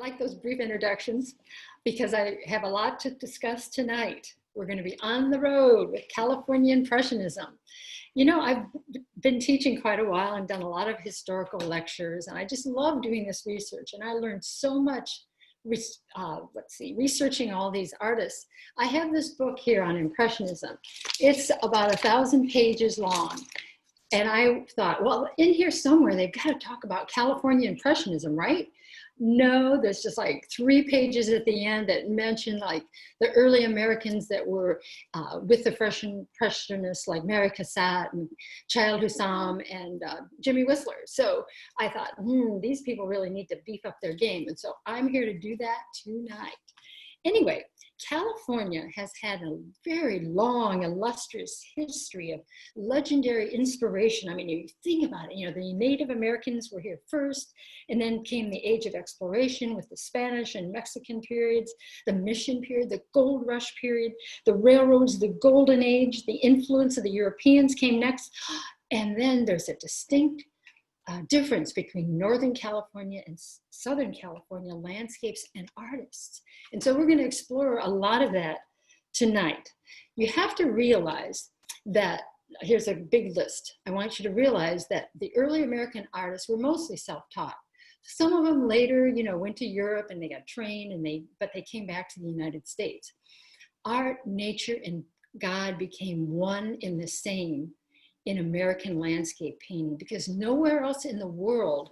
like those brief introductions because I have a lot to discuss tonight. We're going to be on the road with California Impressionism. You know, I've been teaching quite a while and done a lot of historical lectures, and I just love doing this research. And I learned so much, researching all these artists. I have this book here on Impressionism. It's about 1,000 pages long. And I thought, well, in here somewhere, they've got to talk about California Impressionism, right? No, there's just like 3 pages at the end that mention like the early Americans that were with the Impressionists like Mary Cassatt and Childe Hassam and Jimmy Whistler. So I thought, these people really need to beef up their game. And so I'm here to do that tonight. Anyway, California has had a very long, illustrious history of legendary inspiration. I mean, you think about it, you know, the Native Americans were here first, and then came the age of exploration with the Spanish and Mexican periods, the mission period, the gold rush period, the railroads, the golden age, the influence of the Europeans came next. And then there's a distinct difference between Northern California and Southern California landscapes and artists. And so we're going to explore a lot of that tonight. You have to realize that, here's a big list. I want you to realize that the early American artists were mostly self-taught. Some of them later, you know, went to Europe and they got trained, but they came back to the United States. Art, nature, and God became one in the same in American landscape painting, because nowhere else in the world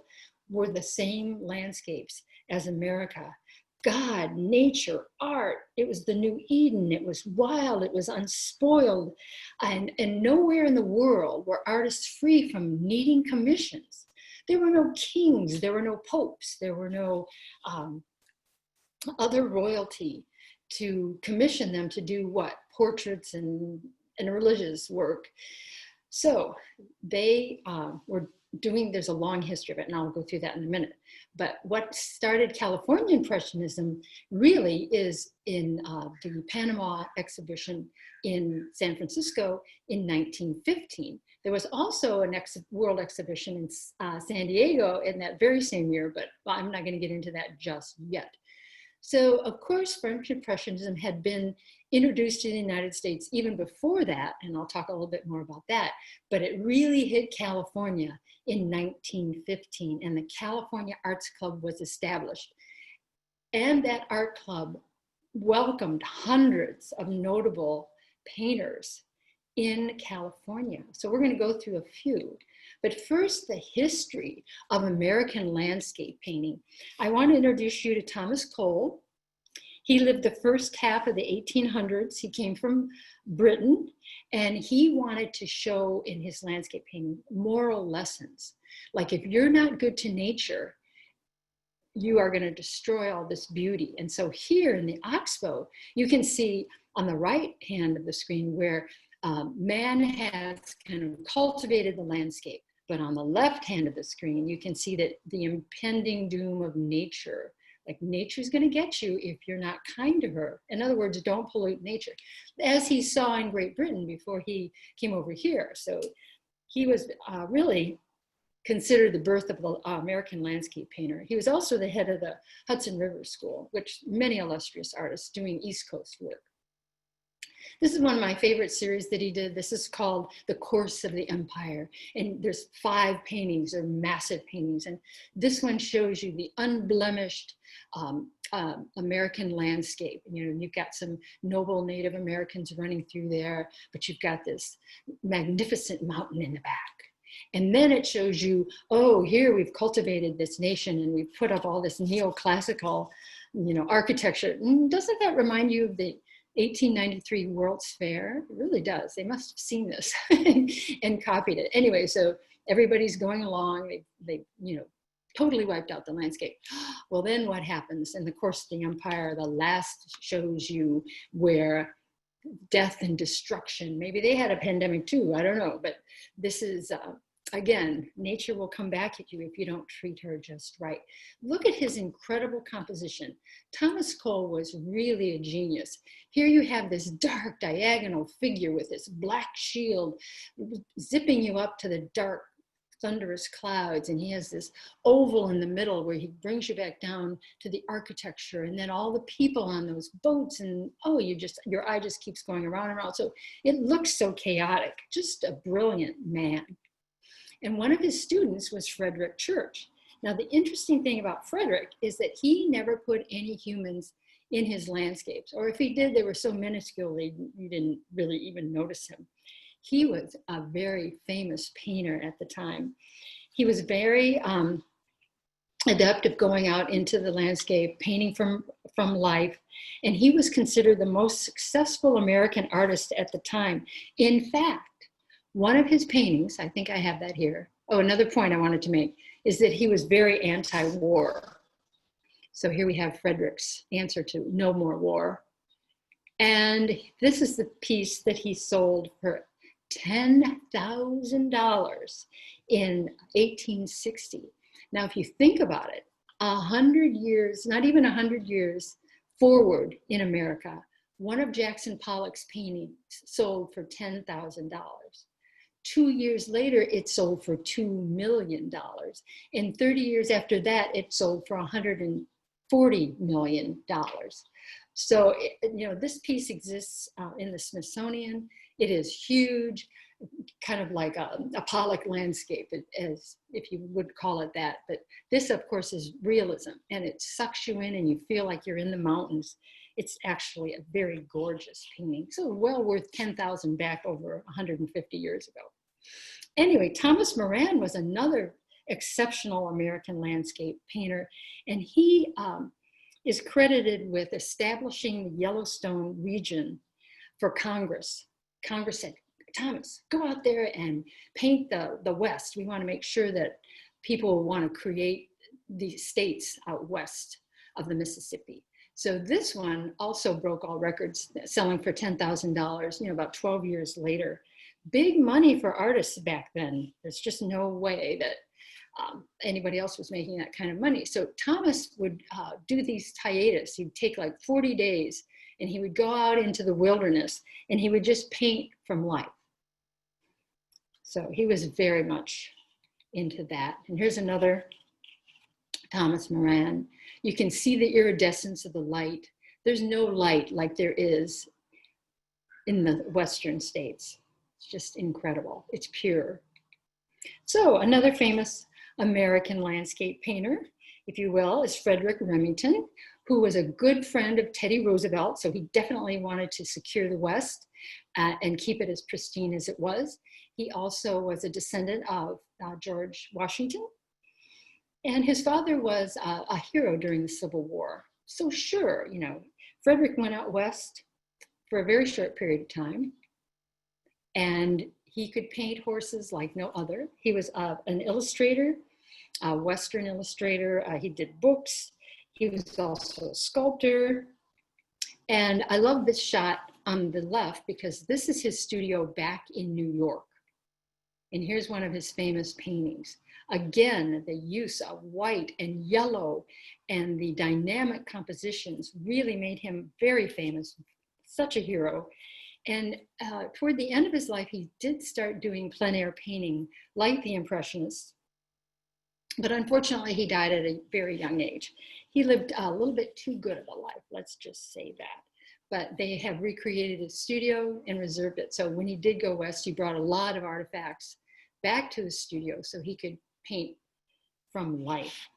were the same landscapes as America. God, nature, art, it was the new Eden, it was wild, it was unspoiled, and nowhere in the world were artists free from needing commissions. There were no kings, there were no popes, there were no other royalty to commission them to do what? Portraits and religious work. So they were doing, there's a long history of it, and I'll go through that in a minute. But what started California Impressionism really is in the Panama exhibition in San Francisco in 1915. There was also a world exhibition in San Diego in that very same year, but I'm not going to get into that just yet. So, of course, French Impressionism had been introduced to the United States even before that, and I'll talk a little bit more about that, but it really hit California in 1915, and the California Arts Club was established. And that art club welcomed hundreds of notable painters in California. So we're going to go through a few. But first, the history of American landscape painting. I want to introduce you to Thomas Cole. He lived the first half of the 1800s. He came from Britain, and he wanted to show in his landscape painting moral lessons. Like, if you're not good to nature, you are going to destroy all this beauty. And so here in the Oxbow, you can see on the right hand of the screen where man has kind of cultivated the landscape. But on the left hand of the screen, you can see that the impending doom of nature, like nature's going to get you if you're not kind to her. In other words, don't pollute nature, as he saw in Great Britain before he came over here. So he was really considered the birth of the American landscape painter. He was also the head of the Hudson River School, which many illustrious artists doing East Coast work. This is one of my favorite series that he did. This is called The Course of the Empire. And there's 5 paintings, they're massive paintings. And this one shows you the unblemished American landscape. You know, you've got some noble Native Americans running through there, but you've got this magnificent mountain in the back. And then it shows you, oh, here we've cultivated this nation and we've put up all this neoclassical, you know, architecture. Doesn't that remind you of the 1893 World's Fair? It really does. They must have seen this and copied it. Anyway, so everybody's going along. They you know, totally wiped out the landscape. Well, then what happens in the course of the empire? The last shows you where death and destruction. Maybe they had a pandemic too. I don't know. But this is again, nature will come back at you if you don't treat her just right. Look at his incredible composition. Thomas Cole was really a genius. Here you have this dark diagonal figure with this black shield zipping you up to the dark thunderous clouds, and he has this oval in the middle where he brings you back down to the architecture, and then all the people on those boats, and oh, your eye just keeps going around and around. So it looks so chaotic. Just a brilliant man. And one of his students was Frederick Church. Now, the interesting thing about Frederick is that he never put any humans in his landscapes, or if he did, they were so minuscule you didn't really even notice him. He was a very famous painter at the time. He was very adept at going out into the landscape, painting from life, and he was considered the most successful American artist at the time. In fact, one of his paintings, I think I have that here. Oh, another point I wanted to make is that he was very anti-war. So here we have Frederick's answer to no more war. And this is the piece that he sold for $10,000 in 1860. Now, if you think about it, 100 years, not even 100 years forward in America, one of Jackson Pollock's paintings sold for $10,000. 2 years later, it sold for $2 million. And 30 years after that, it sold for $140 million. So, this piece exists in the Smithsonian. It is huge, kind of like a Pollock landscape, as if you would call it that. But this, of course, is realism, and it sucks you in and you feel like you're in the mountains. It's actually a very gorgeous painting. So well worth $10,000 back over 150 years ago. Anyway, Thomas Moran was another exceptional American landscape painter, and he is credited with establishing the Yellowstone region for Congress. Congress said, Thomas, go out there and paint the West. We want to make sure that people want to create these states out west of the Mississippi. So this one also broke all records, selling for $10,000, about 12 years later. Big money for artists back then. There's just no way that anybody else was making that kind of money. So Thomas would do these hiatus. He'd take like 40 days and he would go out into the wilderness and he would just paint from life. So he was very much into that. And here's another Thomas Moran. You can see the iridescence of the light. There's no light like there is in the Western states. It's just incredible. It's pure. So another famous American landscape painter, if you will, is Frederick Remington, who was a good friend of Teddy Roosevelt. So he definitely wanted to secure the West and keep it as pristine as it was. He also was a descendant of George Washington. And his father was a hero during the Civil War. So sure, Frederick went out west for a very short period of time. And he could paint horses like no other. He was an illustrator, a Western illustrator. He did books. He was also a sculptor. And I love this shot on the left because this is his studio back in New York. And here's one of his famous paintings. Again, the use of white and yellow and the dynamic compositions really made him very famous, such a hero. And toward the end of his life, he did start doing plein air painting like the Impressionists. But unfortunately, he died at a very young age. He lived a little bit too good of a life, let's just say that. But they have recreated his studio and reserved it. So when he did go west, he brought a lot of artifacts back to the studio so he could paint from life.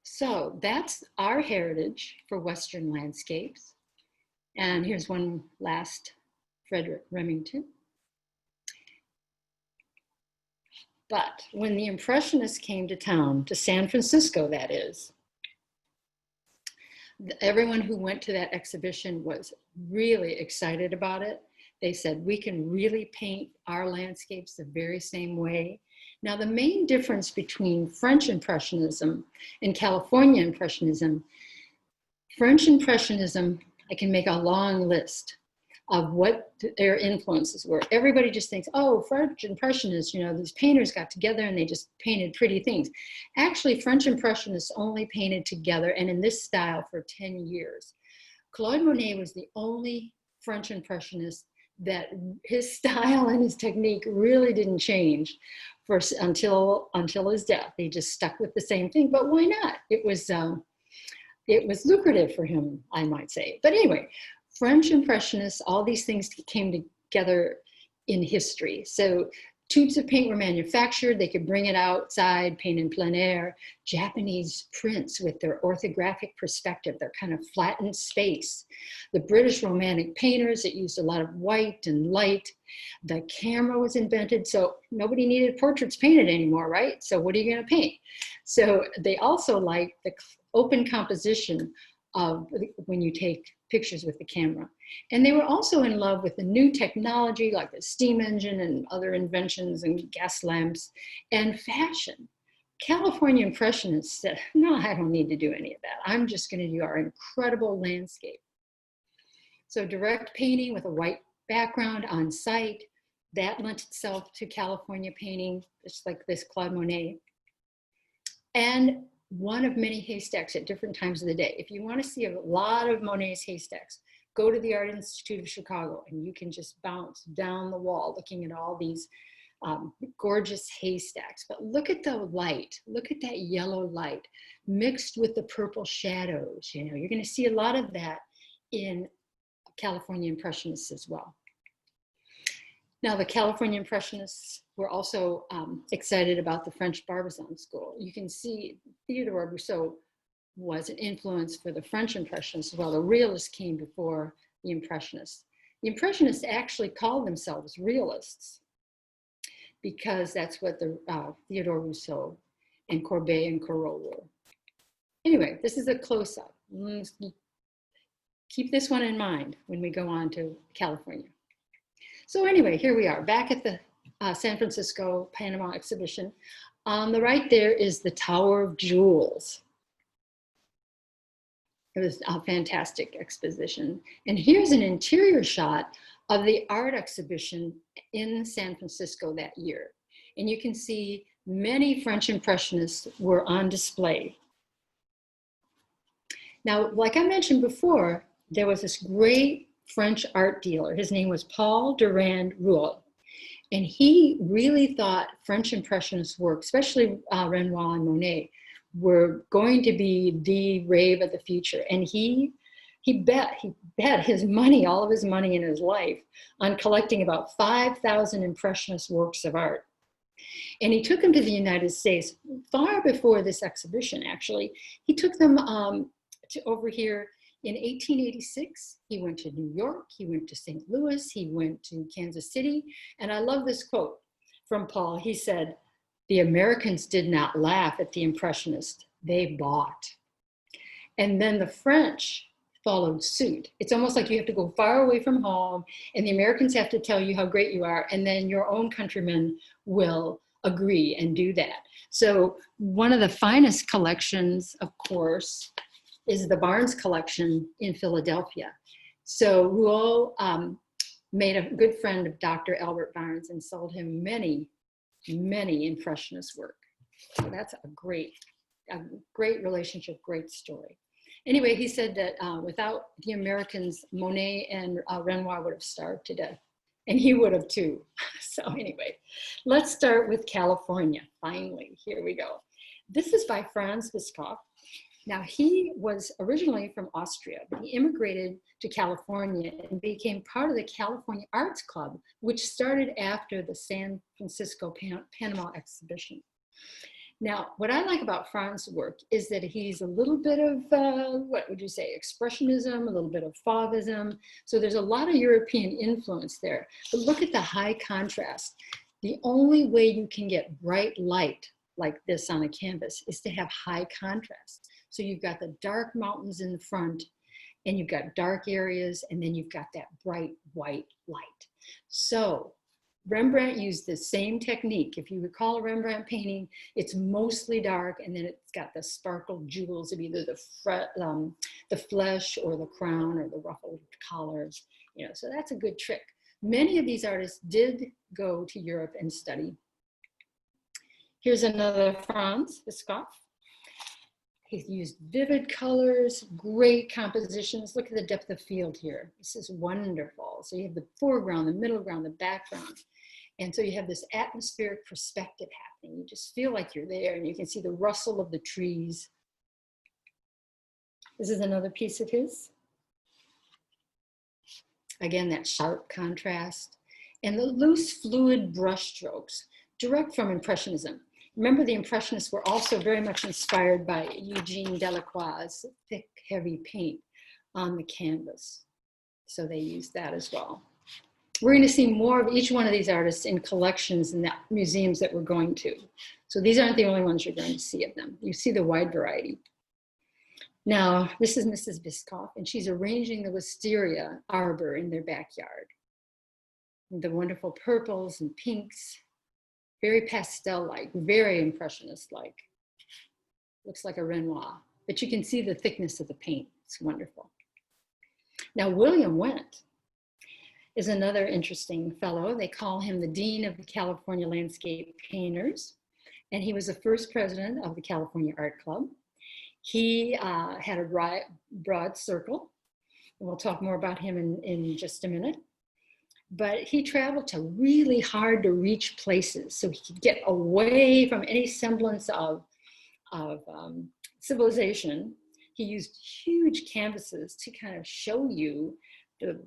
So that's our heritage for Western landscapes. And here's one last, Frederick Remington. But when the Impressionists came to town, to San Francisco that is, everyone who went to that exhibition was really excited about it. They said, we can really paint our landscapes the very same way. Now, the main difference between French Impressionism and California Impressionism, French Impressionism, I can make a long list of what their influences were. Everybody just thinks, oh, French Impressionists, these painters got together and they just painted pretty things. Actually, French Impressionists only painted together and in this style for 10 years. Claude Monet was the only French Impressionist that his style and his technique really didn't change until his death. He just stuck with the same thing, but why not? It was lucrative for him, I might say. But anyway, French Impressionists, all these things came together in history. So tubes of paint were manufactured. They could bring it outside, paint in plein air. Japanese prints with their orthographic perspective, their kind of flattened space. The British Romantic painters that used a lot of white and light. The camera was invented, so nobody needed portraits painted anymore, right? So what are you going to paint? So they also liked the open composition of when you take pictures with the camera. And they were also in love with the new technology like the steam engine and other inventions and gas lamps and fashion. California Impressionists said, no, I don't need to do any of that. I'm just going to do our incredible landscape. So direct painting with a white background on site, that lent itself to California painting, just like this Claude Monet. And one of many haystacks at different times of the day. If you want to see a lot of Monet's haystacks, go to the Art Institute of Chicago and you can just bounce down the wall looking at all these gorgeous haystacks. But look at the light, look at that yellow light mixed with the purple shadows. You know, you're going to see a lot of that in California Impressionists as well. Now, the California Impressionists were also excited about the French Barbizon school. You can see Theodore Rousseau was an influence for the French Impressionists as well. The realists came before the Impressionists. The Impressionists actually called themselves realists because that's what the Theodore Rousseau and Courbet and Corot were. Anyway, this is a close-up. Keep this one in mind when we go on to California. So anyway, here we are back at the San Francisco Panama exhibition. On the right there is the Tower of Jewels. It was a fantastic exposition. And here's an interior shot of the art exhibition in San Francisco that year. And you can see many French Impressionists were on display. Now, like I mentioned before, there was this great French art dealer. His name was Paul Durand Ruel. And he really thought French Impressionist work, especially Renoir and Monet, were going to be the rave of the future. And he bet his money, all of his money in his life, on collecting about 5,000 Impressionist works of art. And he took them to the United States far before this exhibition, actually. He took them to over here. In 1886, he went to New York, he went to St. Louis, he went to Kansas City. And I love this quote from Paul. He said, "The Americans did not laugh at the Impressionists, they bought." And then the French followed suit. It's almost like you have to go far away from home and the Americans have to tell you how great you are, and then your own countrymen will agree and do that. So one of the finest collections, of course, is the Barnes collection in Philadelphia. So Rouault made a good friend of Dr. Albert Barnes and sold him many, many Impressionist work. So that's a great relationship, great story. Anyway, he said that without the Americans, Monet and Renoir would have starved to death. And he would have too. So anyway, let's start with California. Finally, here we go. This is by Franz Bischoff. Now, he was originally from Austria, but he immigrated to California and became part of the California Arts Club, which started after the San Francisco Panama exhibition. Now, what I like about Franz's work is that he's a little bit of, what would you say, expressionism, a little bit of fauvism. So there's a lot of European influence there. But look at the high contrast. The only way you can get bright light like this on a canvas is to have high contrast. So you've got the dark mountains in the front, and you've got dark areas, and then you've got that bright white light. So Rembrandt used the same technique. If you recall a Rembrandt painting, it's mostly dark, and then it's got the sparkled jewels of either the flesh or the crown or the ruffled collars. You know, so that's a good trick. Many of these artists did go to Europe and study. Here's another Franz Bischoff. He's used vivid colors, great compositions. Look at the depth of field here. This is wonderful. So you have the foreground, the middle ground, the background. And so you have this atmospheric perspective happening. You just feel like you're there, and you can see the rustle of the trees. This is another piece of his. Again, that sharp contrast. And the loose, fluid brush strokes, direct from Impressionism. Remember, the Impressionists were also very much inspired by Eugene Delacroix's thick, heavy paint on the canvas. So they used that as well. We're going to see more of each one of these artists in collections in the museums that we're going to. So these aren't the only ones you're going to see of them. You see the wide variety. Now, this is Mrs. Biscoff, and she's arranging the wisteria arbor in their backyard. The wonderful purples and pinks, very pastel-like, very impressionist-like. Looks like a Renoir, but you can see the thickness of the paint. It's wonderful. Now, William Wendt is another interesting fellow. They call him the Dean of the California Landscape Painters, and he was the first president of the California Art Club. He had a broad circle, and we'll talk more about him in just a minute. But he traveled to really hard to reach places so he could get away from any semblance of civilization. He used huge canvases to kind of show you the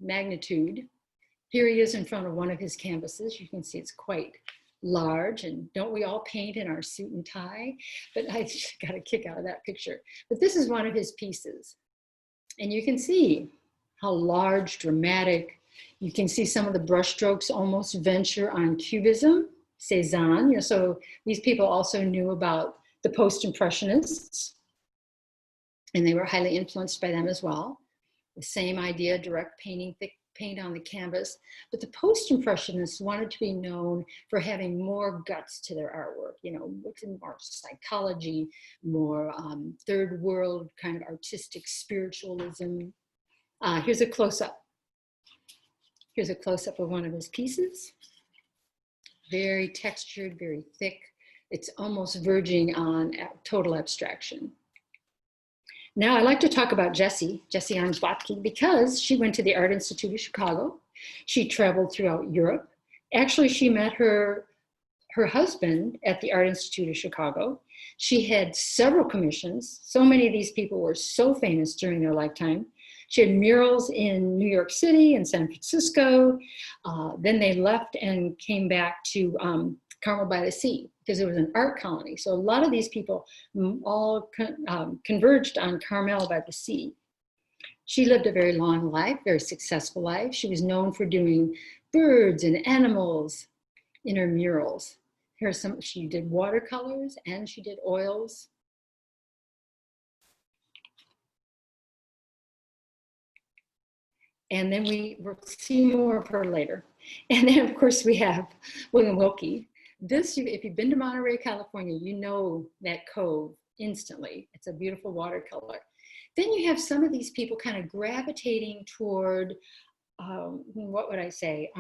magnitude. Here he is in front of one of his canvases. You can see it's quite large, and don't we all paint in our suit and tie? But I got a kick out of that picture. But this is one of his pieces. And you can see how large, dramatic. You can see some of the brushstrokes almost venture on Cubism, Cézanne. You know, so these people also knew about the post-impressionists, and they were highly influenced by them as well. The same idea, direct painting, thick paint on the canvas. But the post-impressionists wanted to be known for having more guts to their artwork, you know, more psychology, more third world kind of artistic spiritualism. Here's a close-up. Here's a close-up of one of his pieces. Very textured, very thick. It's almost verging on total abstraction. Now I like to talk about Jessie Arms-Watke, because she went to the Art Institute of Chicago. She traveled throughout Europe. Actually, she met her husband at the Art Institute of Chicago. She had several commissions. So many of these people were so famous during their lifetime. She had murals in New York City and San Francisco. Then they left and came back to Carmel by the Sea, because it was an art colony. So a lot of these people all converged on Carmel by the Sea. She lived a very long life, very successful life. She was known for doing birds and animals in her murals. Here's some, she did watercolors and she did oils. And then we'll see more of her later. And then of course we have William Wilkie. This, if you've been to Monterey, California, you know that cove instantly. It's a beautiful watercolor. Then you have some of these people kind of gravitating toward, what would I say,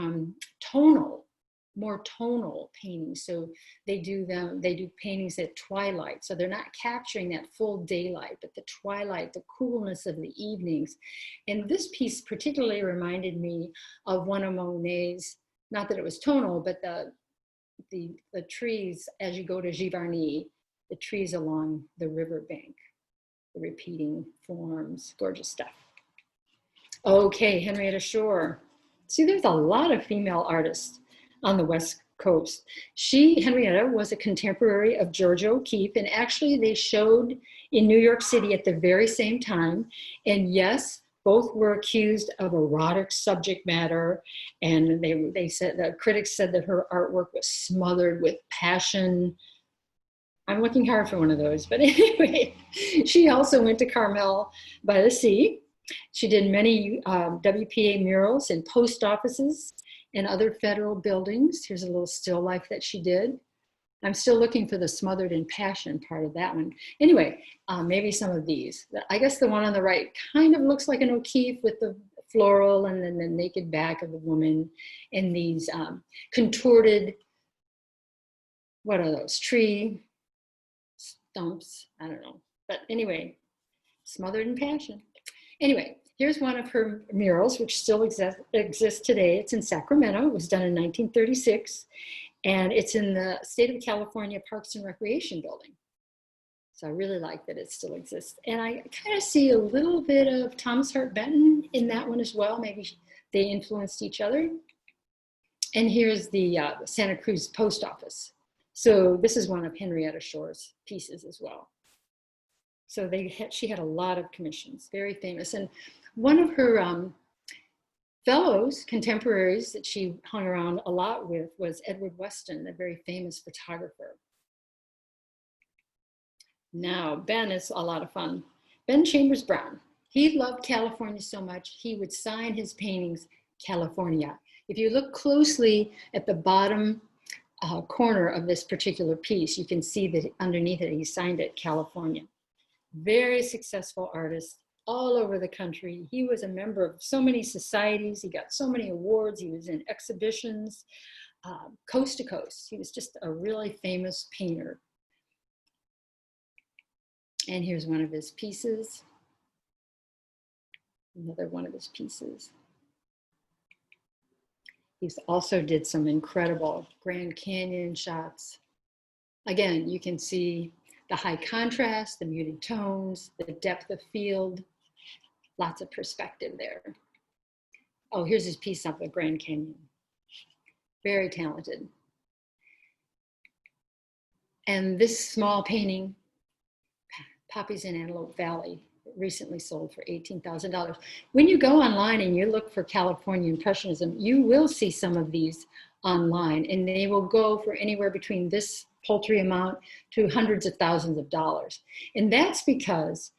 more tonal paintings. So they do paintings at twilight. So they're not capturing that full daylight, but the twilight, the coolness of the evenings. And this piece particularly reminded me of one of Monet's, not that it was tonal, but the trees as you go to Giverny, the trees along the riverbank, the repeating forms, gorgeous stuff. Okay, Henrietta Shore. See, there's a lot of female artists on the West Coast. Henrietta, was a contemporary of Georgia O'Keeffe, and actually they showed in New York City at the very same time. And yes, both were accused of erotic subject matter, and they said, the critics said that her artwork was smothered with passion. I'm looking hard for one of those, but anyway, she also went to Carmel by the Sea. She did many WPA murals in post offices and other federal buildings. Here's a little still life that she did. I'm still looking for the smothered in passion part of that one. Anyway, maybe some of these. I guess the one on the right kind of looks like an O'Keeffe with the floral and then the naked back of the woman and these contorted, what are those, tree stumps? I don't know. But anyway, smothered in passion. Anyway, Here's one of her murals, which still exists today. It's in Sacramento. It was done in 1936, and it's in the state of California Parks and Recreation building. So I really like that it still exists. And I kind of see a little bit of Thomas Hart Benton in that one as well. Maybe they influenced each other. And here's the Santa Cruz Post Office. So this is one of Henrietta Shore's pieces as well. So she had a lot of commissions, very famous. And one of her fellows, contemporaries that she hung around a lot with was Edward Weston, a very famous photographer. Now, Ben is a lot of fun. Ben Chambers Brown. He loved California so much, he would sign his paintings, California. If you look closely at the bottom corner of this particular piece, you can see that underneath it, he signed it, California. Very successful artist all over the country. He was a member of so many societies. He got so many awards. He was in exhibitions, coast to coast. He was just a really famous painter. And here's one of his pieces. Another one of his pieces. He also did some incredible Grand Canyon shots. Again, you can see the high contrast, the muted tones, the depth of field, lots of perspective there. Oh, here's his piece of the Grand Canyon. Very talented. And this small painting, Poppies in Antelope Valley, recently sold for $18,000. When you go online and you look for California Impressionism, you will see some of these online, and they will go for anywhere between this paltry amount to hundreds of thousands of dollars. And that's because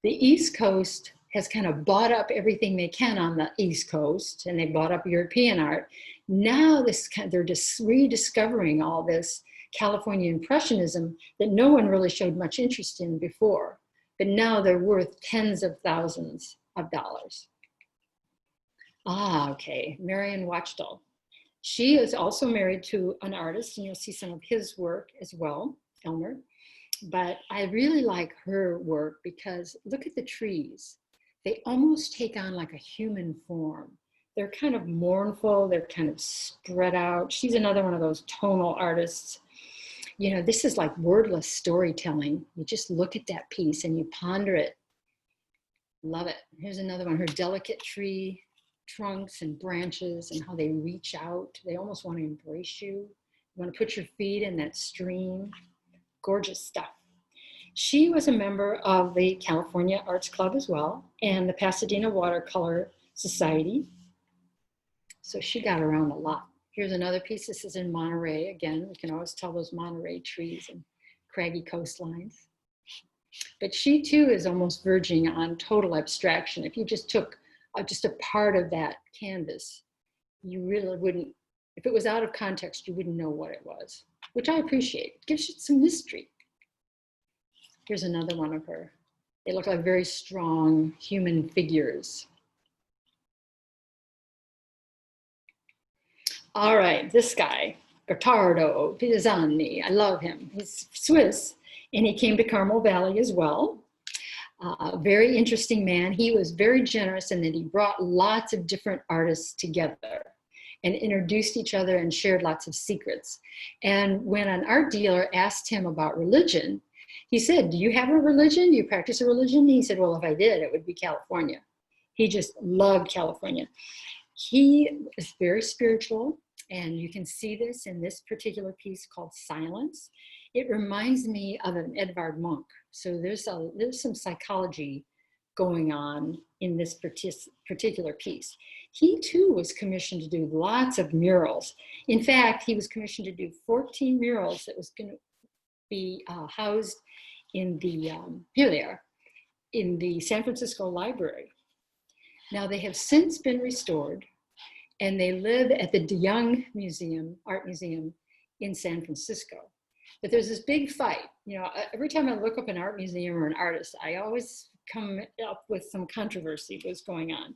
the East Coast has kind of bought up everything they can on the East Coast, and they bought up European art. Now they're just rediscovering all this California Impressionism that no one really showed much interest in before. But now they're worth tens of thousands of dollars. Ah, okay, Marion Wachtel. She is also married to an artist, and you'll see some of his work as well, Elmer. But I really like her work because look at the trees. They almost take on like a human form. They're kind of mournful, they're kind of spread out. She's another one of those tonal artists. You know, this is like wordless storytelling. You just look at that piece and you ponder it. Love it. Here's another one, her delicate tree trunks and branches and how they reach out. They almost want to embrace you. You want to put your feet in that stream. Gorgeous stuff. She was a member of the California Arts Club as well, and the Pasadena Watercolor Society. So she got around a lot. Here's another piece. This is in Monterey. Again, you can always tell those Monterey trees and craggy coastlines. But she too is almost verging on total abstraction. If you just took just a part of that canvas, you really wouldn't, if it was out of context, you wouldn't know what it was, which I appreciate. It gives you some mystery. Here's another one of her. They look like very strong human figures. All right, this guy, Gottardo Pisani, I love him. He's Swiss, and he came to Carmel Valley as well. Very interesting man. He was very generous in that he brought lots of different artists together and introduced each other and shared lots of secrets. And when an art dealer asked him about religion, he said, do you have a religion? Do you practice a religion? He said, well, if I did, it would be California. He just loved California. He is very spiritual, and you can see this in this particular piece called Silence. It reminds me of an Edvard Munch. So there's some psychology going on in this particular piece. He too was commissioned to do lots of murals. In fact, he was commissioned to do 14 murals that was going to be housed in the, here they are, in the San Francisco Library. Now they have since been restored, and they live at the DeYoung Museum, Art Museum in San Francisco. But there's this big fight. You know, every time I look up an art museum or an artist, I always come up with some controversy that's going on.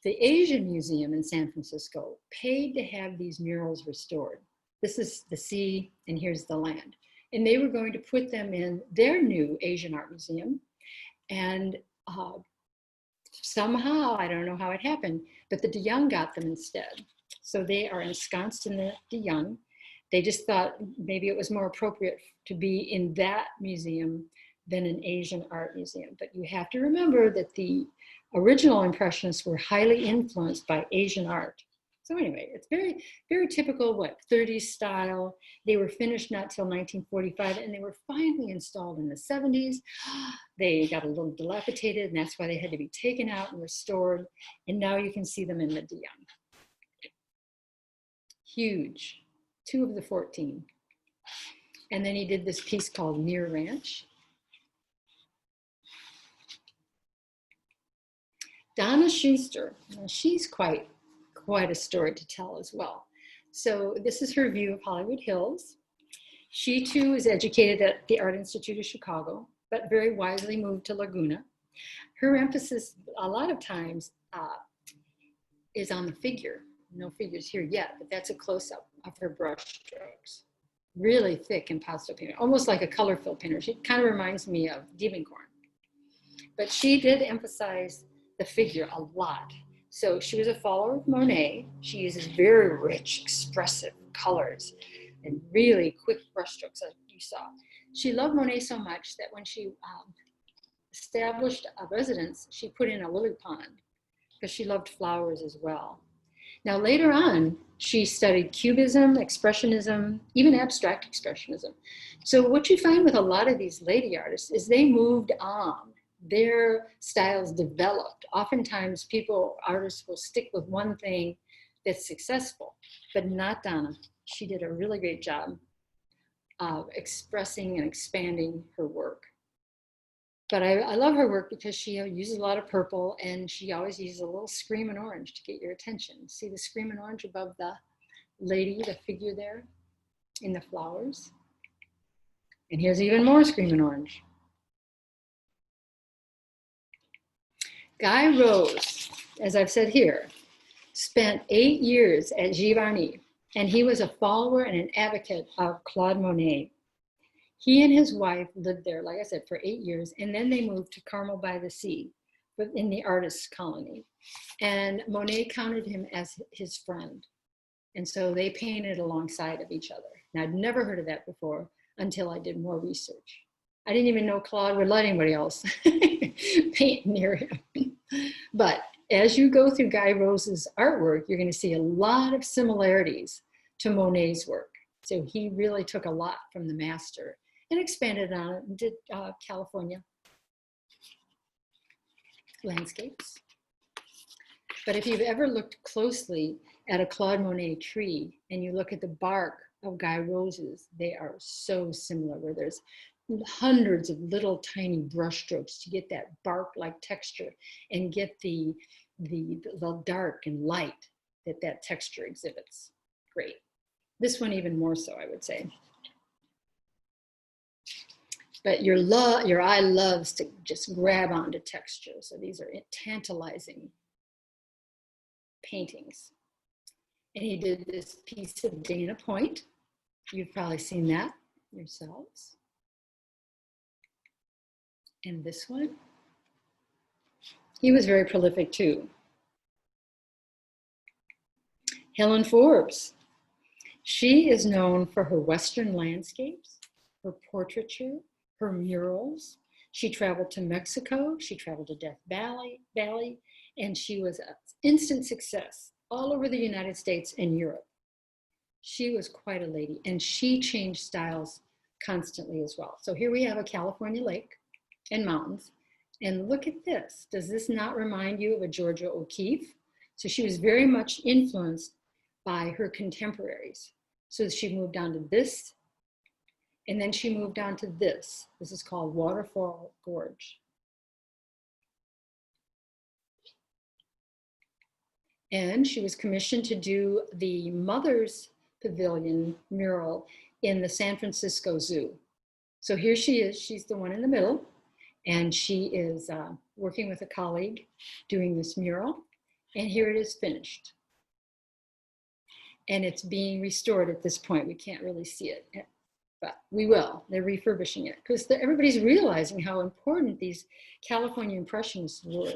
The Asian Museum in San Francisco paid to have these murals restored. This is the sea, and here's the land. And they were going to put them in their new Asian Art Museum. And somehow, I don't know how it happened, but the de Young got them instead. So they are ensconced in the de Young. They just thought maybe it was more appropriate to be in that museum than an Asian art museum. But you have to remember that the original Impressionists were highly influenced by Asian art. So anyway, it's very, very typical, what, 30s style. They were finished not till 1945, and they were finally installed in the 70s. They got a little dilapidated, and that's why they had to be taken out and restored. And now you can see them in the de Young. Huge, 2 of the 14. And then he did this piece called Near Ranch. Donna Schuster, she's quite a story to tell as well. So this is her view of Hollywood Hills. She too is educated at the Art Institute of Chicago, but very wisely moved to Laguna. Her emphasis a lot of times is on the figure. No figures here yet, but that's a close-up of her brush strokes. Really thick impasto painter, almost like a color fill painter. She kind of reminds me of Diebenkorn. But she did emphasize the figure a lot. So she was a follower of Monet. She uses very rich, expressive colors and really quick brushstrokes, as you saw. She loved Monet so much that when she established a residence, she put in a lily pond because she loved flowers as well. Now later on, she studied Cubism, Expressionism, even abstract Expressionism. So what you find with a lot of these lady artists is they moved on. Their styles developed. Oftentimes artists will stick with one thing that's successful, but not Donna. She did a really great job of expressing and expanding her work. But I love her work because she uses a lot of purple, and she always uses a little screaming orange to get your attention. See the screaming orange above the lady, the figure there in the flowers? And here's even more screaming orange. Guy Rose, as I've said here, spent 8 years at Giverny, and he was a follower and an advocate of Claude Monet. He and his wife lived there, like I said, for 8 years, and then they moved to Carmel by the Sea, but in the artist's colony. And Monet counted him as his friend. And so they painted alongside of each other. Now, I'd never heard of that before until I did more research. I didn't even know Claude would let anybody else paint near him. But as you go through Guy Rose's artwork, you're going to see a lot of similarities to Monet's work. So he really took a lot from the master and expanded on it and did California landscapes. But if you've ever looked closely at a Claude Monet tree and you look at the bark of Guy Rose's, they are so similar, where there's hundreds of little tiny brush strokes to get that bark-like texture and get the dark and light that texture exhibits. Great. This one even more so, I would say. But your eye loves to just grab onto texture. So these are tantalizing paintings. And he did this piece of Dana Point. You've probably seen that yourselves. And this one, he was very prolific too. Helen Forbes, she is known for her Western landscapes, her portraiture, her murals. She traveled to Mexico, she traveled to Death Valley, and she was an instant success all over the United States and Europe. She was quite a lady, and she changed styles constantly as well. So here we have a California lake and mountains, and look at this. Does this not remind you of a Georgia O'Keeffe? So she was very much influenced by her contemporaries. So she moved on to this, and then she moved on to this. This is called Waterfall Gorge. And she was commissioned to do the Mother's Pavilion mural in the San Francisco Zoo. So here she is, she's the one in the middle, and she is working with a colleague doing this mural, and here it is finished. And it's being restored at this point. We can't really see it, but we will. They're refurbishing it because everybody's realizing how important these California Impressionists were.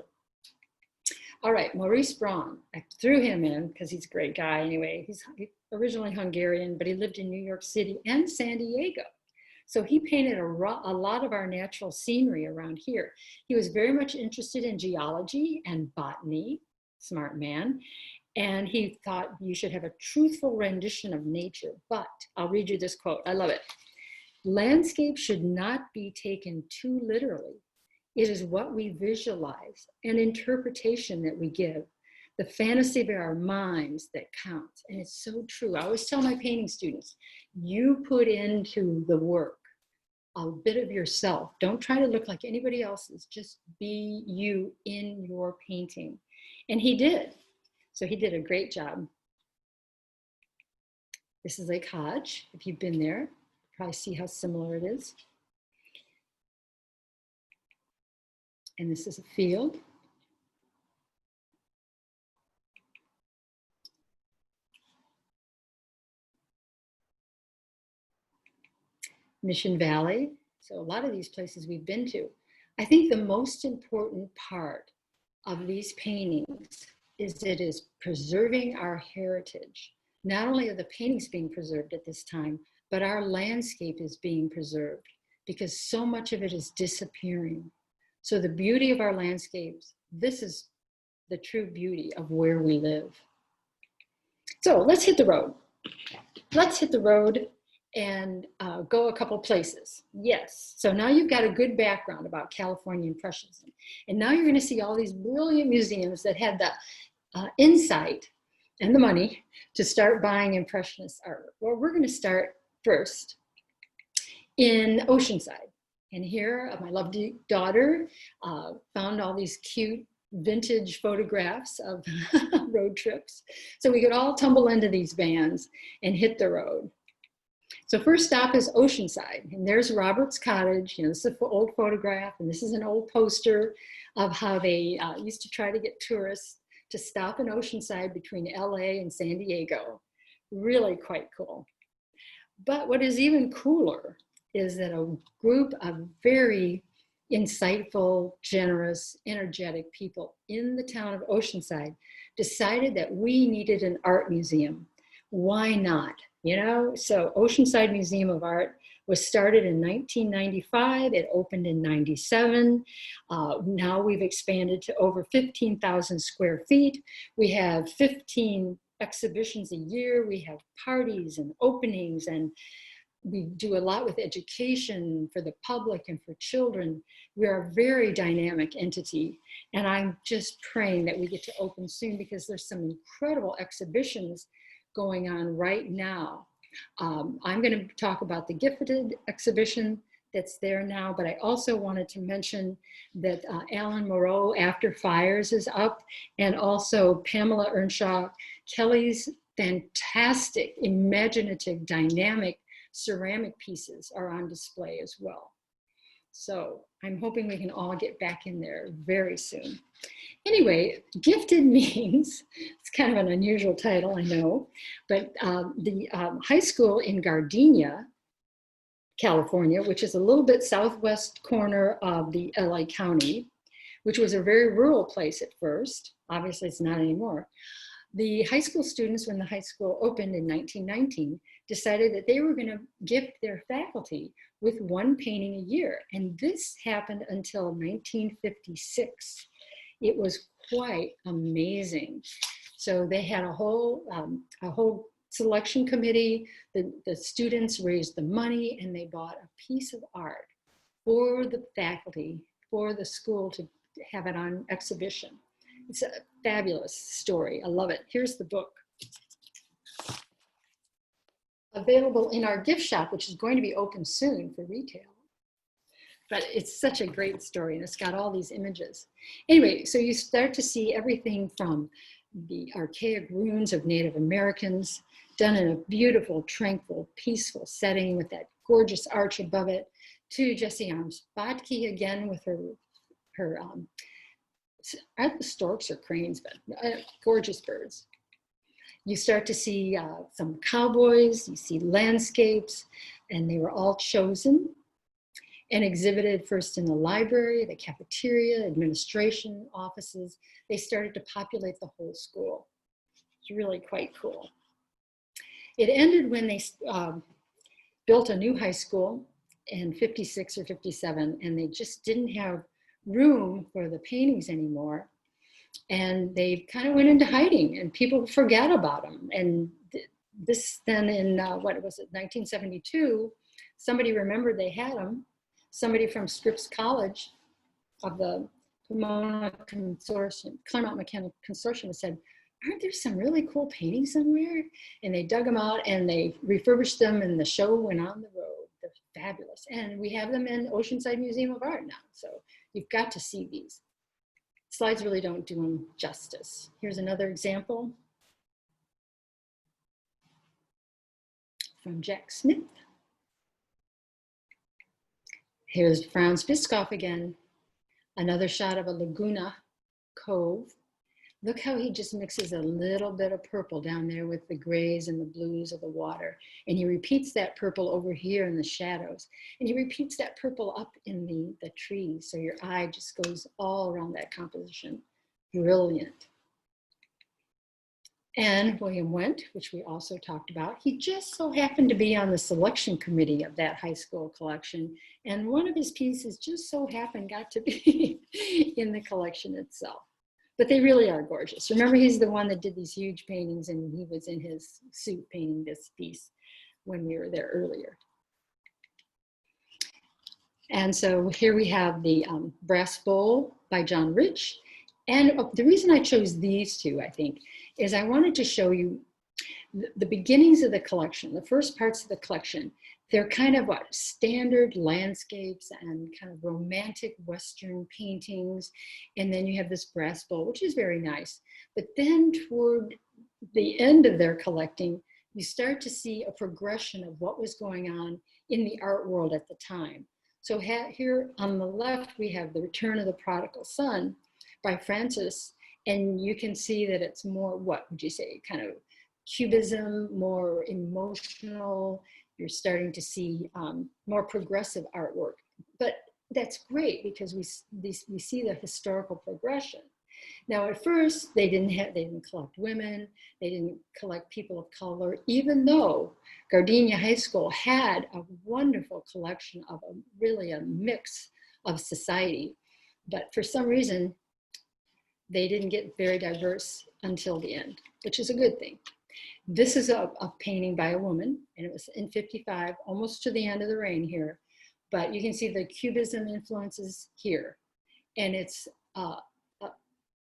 All right, Maurice Braun. I threw him in because he's a great guy anyway. He's originally Hungarian, but he lived in New York City and San Diego. So he painted a lot of our natural scenery around here. He was very much interested in geology and botany, smart man. And he thought you should have a truthful rendition of nature. But I'll read you this quote. I love it. Landscape should not be taken too literally. It is what we visualize, an interpretation that we give, the fantasy of our minds that counts. And it's so true. I always tell my painting students, you put into the work a bit of yourself. Don't try to look like anybody else's. Just be you in your painting. And he did. So he did a great job. This is Lake Hodge. If you've been there, you probably see how similar it is. And this is a field. Mission Valley. So a lot of these places we've been to. I think the most important part of these paintings is it is preserving our heritage. Not only are the paintings being preserved at this time, but our landscape is being preserved because so much of it is disappearing. So the beauty of our landscapes, this is the true beauty of where we live. So let's hit the road. Let's hit the road and go a couple places. Yes, so now you've got a good background about California Impressionism. And now you're gonna see all these brilliant museums that had the insight and the money to start buying Impressionist art. Well, we're gonna start first in Oceanside. And here, my lovely daughter found all these cute vintage photographs of road trips. So we could all tumble into these vans and hit the road. So first stop is Oceanside. And there's Robert's Cottage. You know, this is an old photograph, and this is an old poster of how they used to try to get tourists to stop in Oceanside between LA and San Diego. Really quite cool. But what is even cooler is that a group of very insightful, generous, energetic people in the town of Oceanside decided that we needed an art museum. Why not? You know, so Oceanside Museum of Art was started in 1995. It opened in 97. Now we've expanded to over 15,000 square feet. We have 15 exhibitions a year. We have parties and openings, and we do a lot with education for the public and for children. We are a very dynamic entity, and I'm just praying that we get to open soon because there's some incredible exhibitions going on right now. I'm going to talk about the Gifted exhibition that's there now, but I also wanted to mention that Alan Moreau After Fires is up, and also Pamela Earnshaw Kelly's fantastic, imaginative, dynamic ceramic pieces are on display as well. So I'm hoping we can all get back in there very soon. Anyway, Gifted means, it's kind of an unusual title, I know, but the high school in Gardena, California, which is a little bit southwest corner of the LA County, which was a very rural place at first. Obviously, it's not anymore. The high school students, when the high school opened in 1919, decided that they were going to gift their faculty with one painting a year. And this happened until 1956. It was quite amazing. So they had a whole selection committee. The students raised the money, and they bought a piece of art for the faculty, for the school to have it on exhibition. It's a fabulous story. I love it. Here's the book. Available in our gift shop, which is going to be open soon for retail. But it's such a great story, and it's got all these images. Anyway, so you start to see everything from the archaic ruins of Native Americans, done in a beautiful, tranquil, peaceful setting with that gorgeous arch above it, to Jessie Arms Botke again with her are the storks or cranes, but gorgeous birds. You start to see some cowboys, you see landscapes, and they were all chosen. and exhibited first in the library, the cafeteria, administration offices. They started to populate the whole school. It's really quite cool. It ended when they built a new high school in 56 or 57, and they just didn't have room for the paintings anymore. And they kind of went into hiding, and people forgot about them. And this then in, what was it, 1972, somebody remembered they had them. Somebody from Scripps College of the Pomona Consortium, Claremont Mechanical Consortium said, aren't there some really cool paintings somewhere? And they dug them out and they refurbished them, and the show went on the road. They're fabulous. And we have them in Oceanside Museum of Art now. So you've got to see these. Slides really don't do them justice. Here's another example from Jack Smith. Here's Franz Bischoff again. Another shot of a Laguna cove. Look how he just mixes a little bit of purple down there with the grays and the blues of the water. And he repeats that purple over here in the shadows. And he repeats that purple up in the trees. So your eye just goes all around that composition. Brilliant. And William Wendt, which we also talked about, he just so happened to be on the selection committee of that high school collection. And one of his pieces just so happened got to be in the collection itself. But they really are gorgeous. Remember, he's the one that did these huge paintings, and he was in his suit painting this piece when we were there earlier. And so here we have the brass bowl by John Rich. And the reason I chose these two, I think, is I wanted to show you the beginnings of the collection, the first parts of the collection. They're kind of what, standard landscapes and kind of romantic Western paintings. And then you have this brass bowl, which is very nice. But then toward the end of their collecting, you start to see a progression of what was going on in the art world at the time. So here on the left, we have The Return of the Prodigal Son by Francis. And you can see that it's more, what would you say, kind of cubism, more emotional. You're starting to see more progressive artwork. But that's great because we see the historical progression. Now, at first, they didn't collect women, they didn't collect people of color, even though Gardena High School had a wonderful collection of really a mix of society. But for some reason, they didn't get very diverse until the end, which is a good thing. This is a painting by a woman, and it was in 55, almost to the end of the reign here. But you can see the Cubism influences here. And it's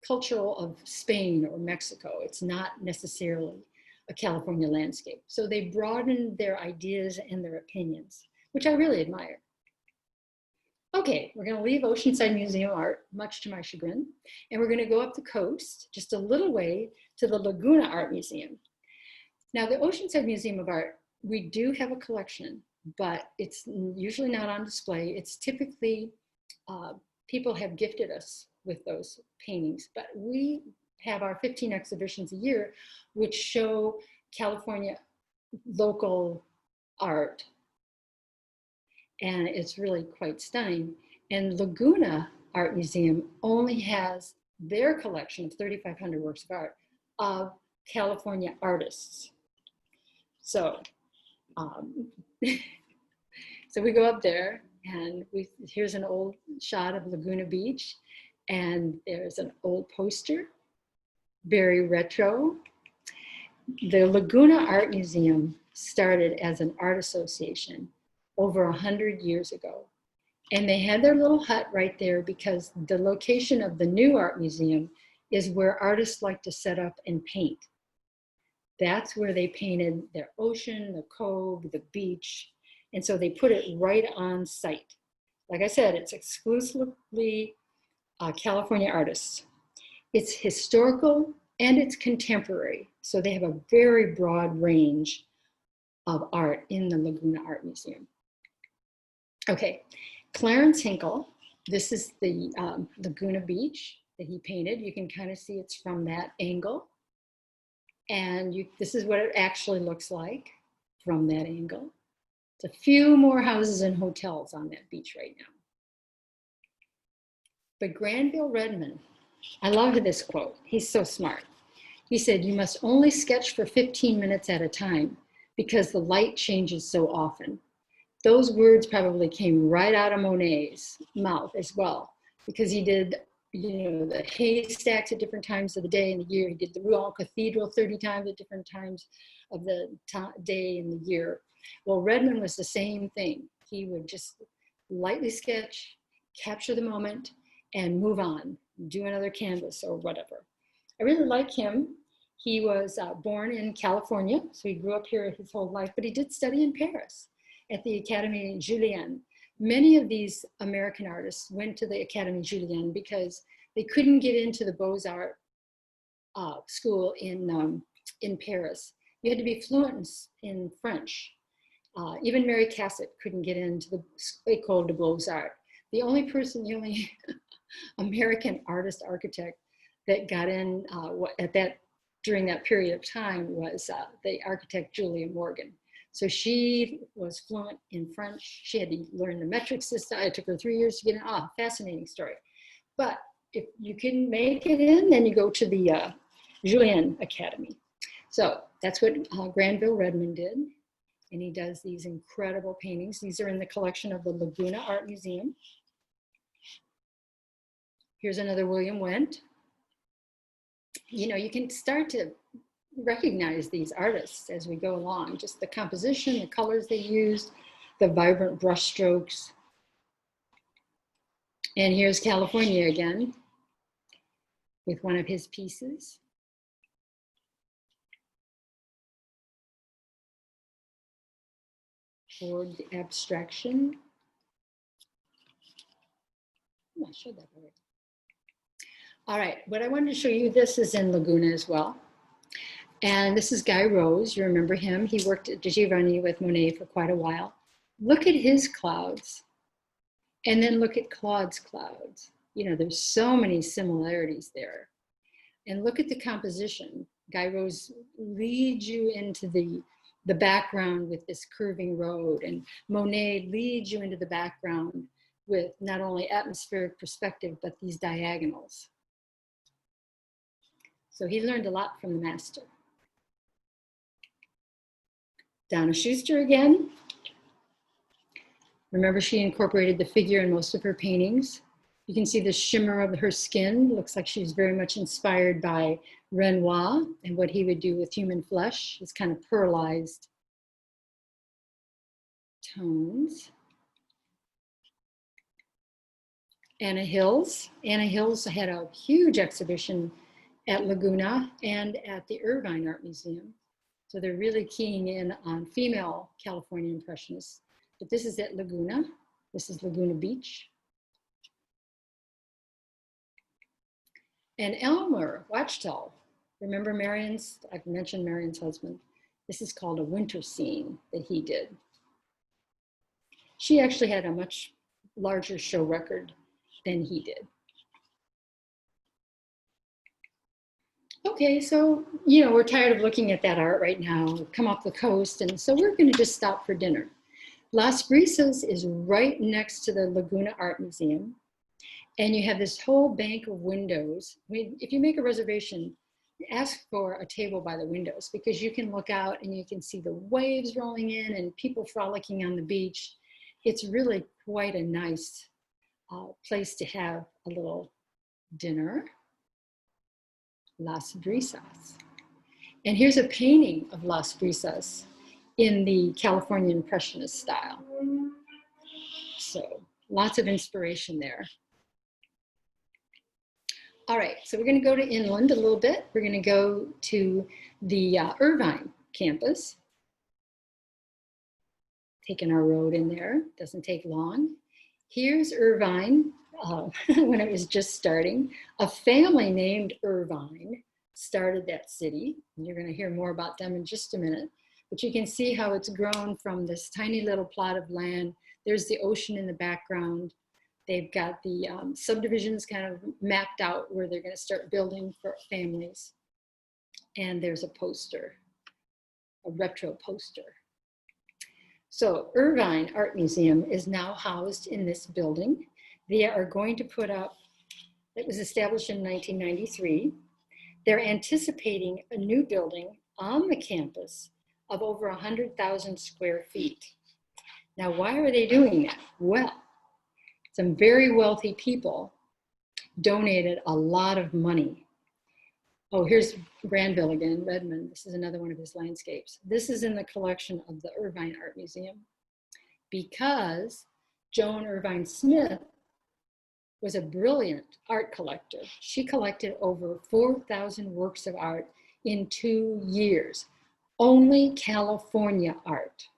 cultural of Spain or Mexico. It's not necessarily a California landscape. So they broadened their ideas and their opinions, which I really admire. Okay, we're gonna leave Oceanside Museum of Art, much to my chagrin, and we're gonna go up the coast just a little way to the Laguna Art Museum. Now, the Oceanside Museum of Art, we do have a collection, but it's usually not on display. It's typically, people have gifted us with those paintings, but we have our 15 exhibitions a year, which show California local art. And it's really quite stunning. And Laguna Art Museum only has their collection of 3,500 works of art of California artists. So, so we go up there, and here's an old shot of Laguna Beach, and there's an old poster, very retro. The Laguna Art Museum started as an art association over 100 years ago. And they had their little hut right there because the location of the new art museum is where artists like to set up and paint. That's where they painted their ocean, the cove, the beach. And so they put it right on site. Like I said, it's exclusively California artists. It's historical and it's contemporary. So they have a very broad range of art in the Laguna Art Museum. Okay, Clarence Hinkle, this is the Laguna Beach that he painted. You can kind of see it's from that angle. And this is what it actually looks like from that angle. It's a few more houses and hotels on that beach right now. But Granville Redmond, I love this quote. He's so smart. He said, "You must only sketch for 15 minutes at a time because the light changes so often." Those words probably came right out of Monet's mouth as well, because he did, the haystacks at different times of the day and the year. He did the Rouen Cathedral 30 times at different times of the day and the year. Well, Redmond was the same thing. He would just lightly sketch, capture the moment, and move on, do another canvas or whatever. I really like him. He was born in California, so he grew up here his whole life, but he did study in Paris at the Académie Julian. Many of these American artists went to the Académie Julian because they couldn't get into the Beaux-Arts school in Paris. You had to be fluent in French. Even Mary Cassatt couldn't get into the École des Beaux-Arts. The only American artist architect that got in during that period of time was the architect Julia Morgan. So she was fluent in French. She had to learn the metric system. It took her 3 years to get in. Fascinating story. But if you can make it in, then you go to the Julian Academy. So that's what Granville Redmond did. And he does these incredible paintings. These are in the collection of the Laguna Art Museum. Here's another William Wendt. You can start to recognize these artists as we go along, just the composition, the colors they used, the vibrant brush strokes. And here's California again with one of his pieces. Toward the abstraction. I showed that already. All right, what I wanted to show you, this is in Laguna as well. And this is Guy Rose. You remember him. He worked at Giovanni with Monet for quite a while. Look at his clouds. And then look at Claude's clouds. There's so many similarities there. And look at the composition. Guy Rose leads you into the background with this curving road. And Monet leads you into the background with not only atmospheric perspective, but these diagonals. So he learned a lot from the master. Donna Schuster again. Remember, she incorporated the figure in most of her paintings. You can see the shimmer of her skin. Looks like she's very much inspired by Renoir and what he would do with human flesh. It's kind of pearlized tones. Anna Hills. Anna Hills had a huge exhibition at Laguna and at the Irvine Art Museum. So they're really keying in on female California Impressionists. But this is at Laguna. This is Laguna Beach. And Elmer Wachtel. Remember I've mentioned Marion's husband. This is called a winter scene that he did. She actually had a much larger show record than he did. Okay, so, we're tired of looking at that art right now. We've come off the coast, and so we're going to just stop for dinner. Las Brisas is right next to the Laguna Art Museum, and you have this whole bank of windows. If you make a reservation, ask for a table by the windows, because you can look out and you can see the waves rolling in and people frolicking on the beach. It's really quite a nice place to have a little dinner. Las Brisas. And here's a painting of Las Brisas in the California Impressionist style. So lots of inspiration there. All right, so we're going to go to inland a little bit. We're going to go to the Irvine campus. Taking our road in there, doesn't take long. Here's Irvine. When it was just starting. A family named Irvine started that city. And you're going to hear more about them in just a minute. But you can see how it's grown from this tiny little plot of land. There's the ocean in the background. They've got the subdivisions kind of mapped out where they're going to start building for families. And there's a poster, a retro poster. So Irvine Art Museum is now housed in this building. They are going to put up, it was established in 1993. They're anticipating a new building on the campus of over 100,000 square feet. Now, why are they doing that? Well, some very wealthy people donated a lot of money. Oh, here's Granville again, Redmond. This is another one of his landscapes. This is in the collection of the Irvine Art Museum because Joan Irvine Smith was a brilliant art collector. She collected over 4,000 works of art in 2 years, only California art.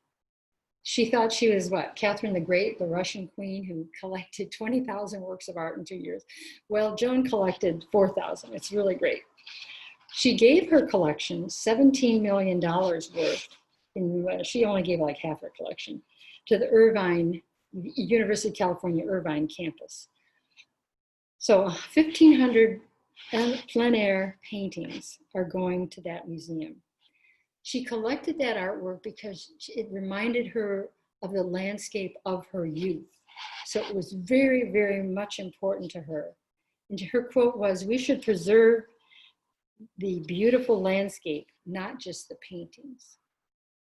She thought she was what, Catherine the Great, the Russian queen who collected 20,000 works of art in 2 years. Well, Joan collected 4,000. It's really great. She gave her collection $17 million worth, she only gave like half her collection, to the Irvine, University of California, Irvine campus. So 1,500 plein air paintings are going to that museum. She collected that artwork because it reminded her of the landscape of her youth. So it was very, very much important to her. And her quote was, "We should preserve the beautiful landscape, not just the paintings."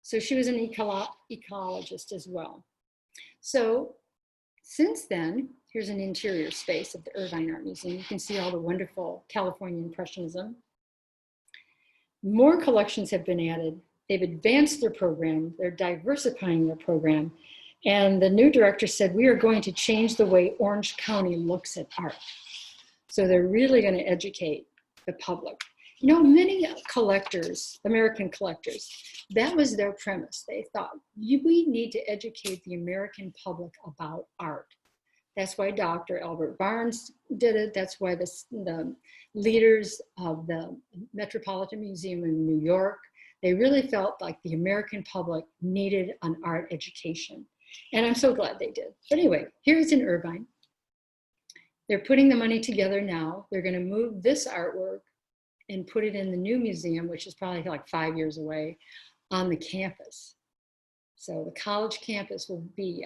So she was an ecologist as well. So since then, here's an interior space of the Irvine Art Museum. You can see all the wonderful California Impressionism. More collections have been added. They've advanced their program. They're diversifying their program. And the new director said, we are going to change the way Orange County looks at art. So they're really going to educate the public. You know, many collectors, American collectors, that was their premise. They thought, we need to educate the American public about art. That's why Dr. Albert Barnes did it. That's why the leaders of the Metropolitan Museum in New York, they really felt like the American public needed an art education. And I'm so glad they did. But anyway, here's in Irvine. They're putting the money together now. They're going to move this artwork and put it in the new museum, which is probably like 5 years away, on the campus. So the college campus will be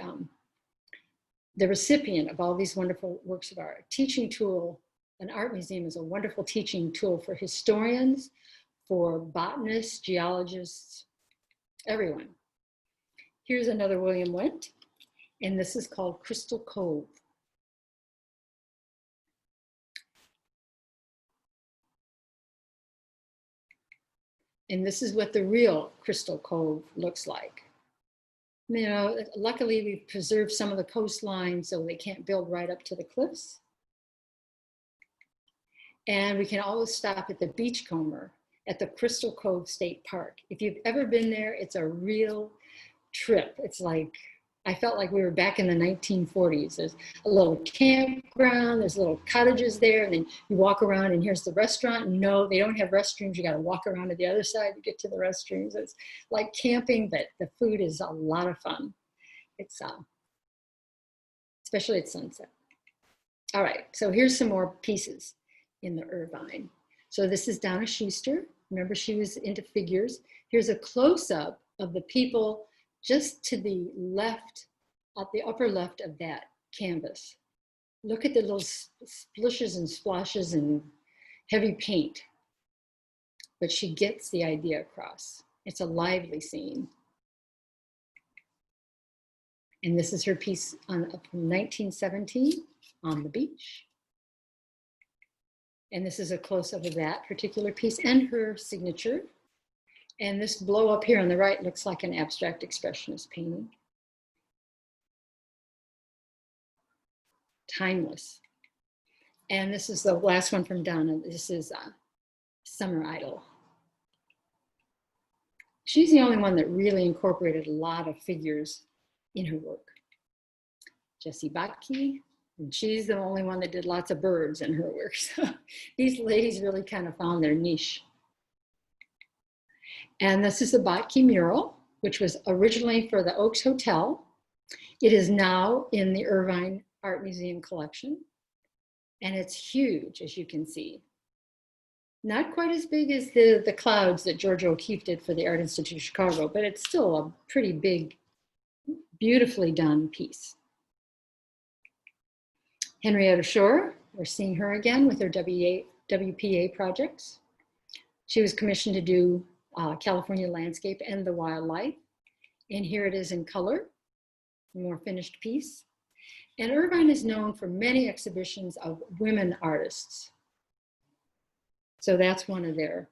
the recipient of all these wonderful works of art. Teaching tool, an art museum is a wonderful teaching tool for historians, for botanists, geologists, everyone. Here's another William Wendt, and this is called Crystal Cove. And this is what the real Crystal Cove looks like. You know, luckily we've preserved some of the coastline so they can't build right up to the cliffs. And we can always stop at the Beachcomber at the Crystal Cove State Park. If you've ever been there, it's a real trip. It's like, I felt like we were back in the 1940s. There's a little campground, there's little cottages there, and then you walk around and here's the restaurant. No, they don't have restrooms. You got to walk around to the other side to get to the restrooms. It's like camping, but the food is a lot of fun. It's especially at sunset. All right, so here's some more pieces in the Irvine. So this is Donna Schuster. Remember, she was into figures. Here's a close-up of the people just to the left, at the upper left of that canvas. Look at the little splishes and splashes and heavy paint. But she gets the idea across. It's a lively scene. And this is her piece from 1917 on the beach. And this is a close-up of that particular piece and her signature. And this blow up here on the right looks like an abstract expressionist painting. Timeless. And this is the last one from Donna. This is Summer Idol. She's the only one that really incorporated a lot of figures in her work. Jessie Botke, and she's the only one that did lots of birds in her work. So these ladies really kind of found their niche. And this is the Botke mural, which was originally for the Oaks Hotel. It is now in the Irvine Art Museum collection. And it's huge, as you can see. Not quite as big as the clouds that Georgia O'Keeffe did for the Art Institute of Chicago, but it's still a pretty big beautifully done piece. Henrietta Shore, we're seeing her again with her WPA projects. She was commissioned to do California landscape and the wildlife. And here it is in color, a more finished piece. And Irvine is known for many exhibitions of women artists. So that's one of their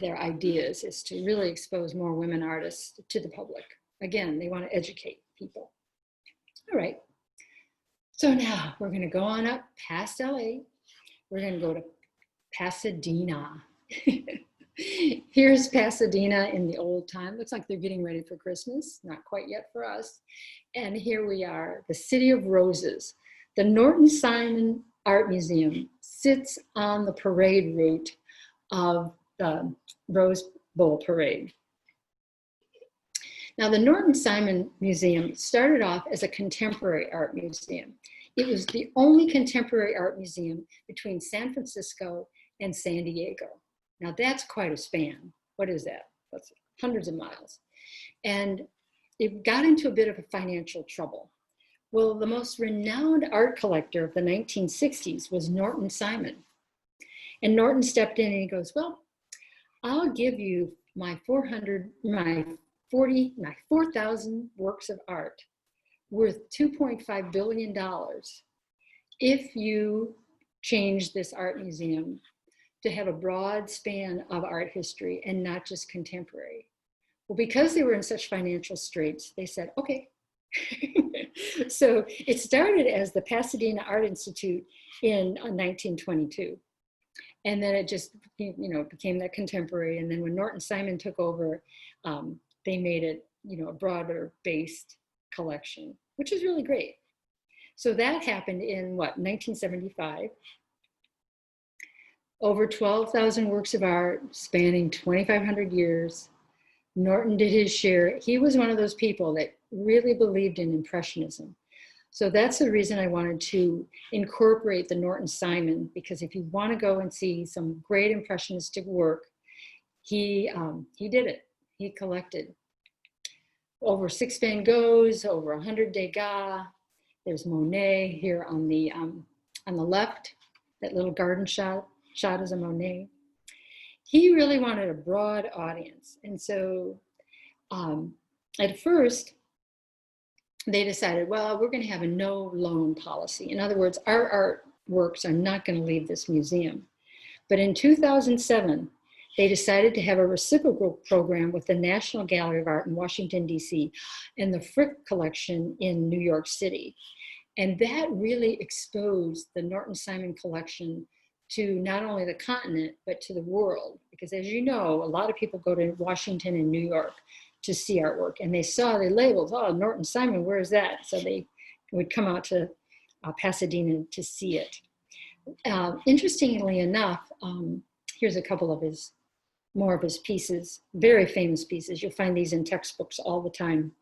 ideas, is to really expose more women artists to the public. Again, they want to educate people. All right. So now we're going to go on up past LA. We're going to go to Pasadena. Here's Pasadena in the old time. Looks like they're getting ready for Christmas. Not quite yet for us. And here we are, the City of Roses. The Norton Simon Art Museum sits on the parade route of the Rose Bowl Parade. Now, the Norton Simon Museum started off as a contemporary art museum. It was the only contemporary art museum between San Francisco and San Diego. Now, that's quite a span. What is that? That's hundreds of miles. And it got into a bit of a financial trouble. Well, the most renowned art collector of the 1960s was Norton Simon. And Norton stepped in and he goes, well, I'll give you my 4,000 works of art worth $2.5 billion if you change this art museum to have a broad span of art history and not just contemporary. Well, because they were in such financial straits, they said, okay. So it started as the Pasadena Art Institute in 1922. And then it just, became that contemporary. And then when Norton Simon took over, they made it, a broader based collection, which is really great. So that happened in 1975. Over 12,000 works of art spanning 2,500 years. Norton did his share. He was one of those people that really believed in Impressionism. So that's the reason I wanted to incorporate the Norton Simon, because if you want to go and see some great Impressionistic work, he did it. He collected over 6 Van Goghs, over 100 Degas. There's Monet here on the left. That little garden shot is a Monet. He really wanted a broad audience. And so at first, they decided, well, we're going to have a no loan policy. In other words, our artworks are not going to leave this museum. But in 2007, they decided to have a reciprocal program with the National Gallery of Art in Washington, D.C. and the Frick Collection in New York City. And that really exposed the Norton Simon collection to not only the continent, but to the world. Because as you know, a lot of people go to Washington and New York to see artwork, and they saw the labels, oh, Norton Simon, where is that? So they would come out to Pasadena to see it. Interestingly enough, here's a couple of more of his pieces, very famous pieces. You'll find these in textbooks all the time.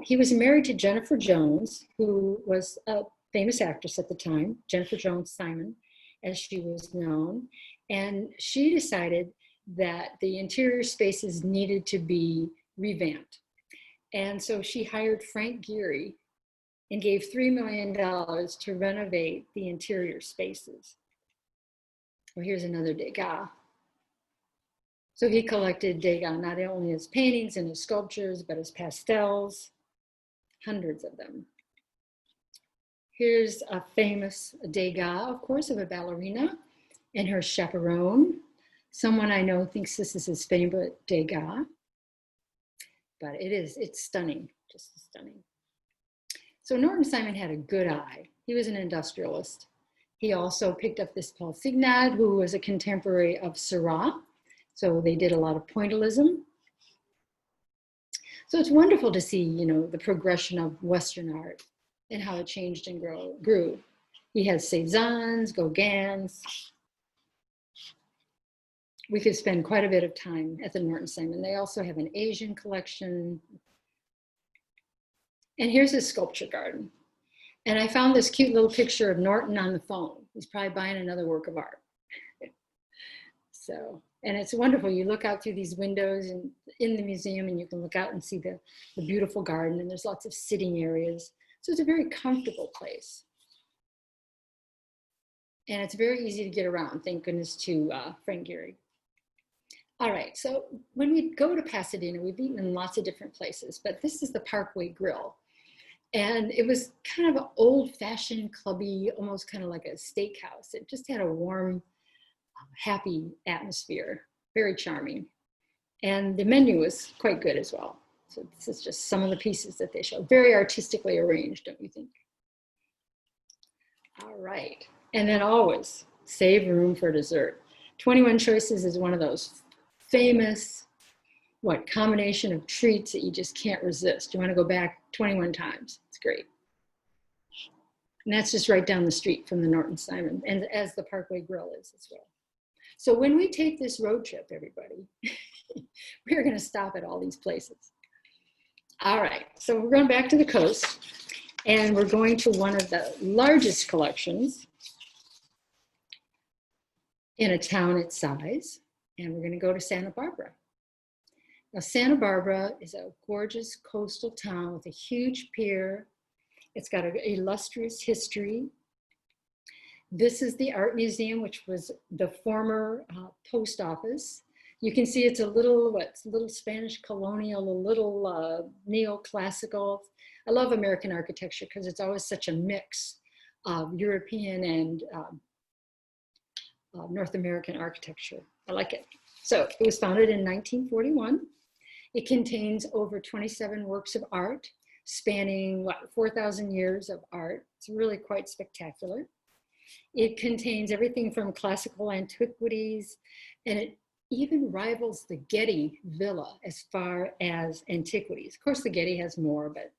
He was married to Jennifer Jones, who was a famous actress at the time, Jennifer Jones Simon, as she was known. And she decided that the interior spaces needed to be revamped. And so she hired Frank Gehry and gave $3 million to renovate the interior spaces. Well, here's another Degas. So he collected Degas, not only his paintings and his sculptures, but his pastels, hundreds of them. Here's a famous Degas, of course, of a ballerina and her chaperone. Someone I know thinks this is his favorite Degas, but it's stunning, just stunning. So Norton Simon had a good eye. He was an industrialist. He also picked up this Paul Signad, who was a contemporary of Seurat. So they did a lot of pointillism. So it's wonderful to see, the progression of Western art and how it changed and grew. He has Cézannes, Gauguins. We could spend quite a bit of time at the Norton Simon. They also have an Asian collection. And here's his sculpture garden. And I found this cute little picture of Norton on the phone. He's probably buying another work of art. So, and it's wonderful. You look out through these windows and in the museum, and you can look out and see the beautiful garden, and there's lots of sitting areas. So it's a very comfortable place. And it's very easy to get around, thank goodness to Frank Gehry. All right, so when we go to Pasadena, we've eaten in lots of different places, but this is the Parkway Grill. And it was kind of an old-fashioned, clubby, almost kind of like a steakhouse. It just had a warm, happy atmosphere, very charming. And the menu was quite good as well. So this is just some of the pieces that they show. Very artistically arranged, don't you think? All right. And then always save room for dessert. 21 Choices is one of those famous, combination of treats that you just can't resist. You want to go back 21 times. It's great. And that's just right down the street from the Norton Simon, and as the Parkway Grill is as well. So when we take this road trip, everybody, we're going to stop at all these places. All right, so we're going back to the coast, and we're going to one of the largest collections in a town its size, and we're going to go to Santa Barbara. Now, Santa Barbara is a gorgeous coastal town with a huge pier. It's got an illustrious history. This is the art museum, which was the former post office. You can see it's a little, a little Spanish colonial, a little neoclassical. I love American architecture because it's always such a mix of European and North American architecture. I like it. So it was founded in 1941. It contains over 27 works of art, spanning 4,000 years of art. It's really quite spectacular. It contains everything from classical antiquities, and it even rivals the Getty Villa as far as antiquities. Of course, the Getty has more, but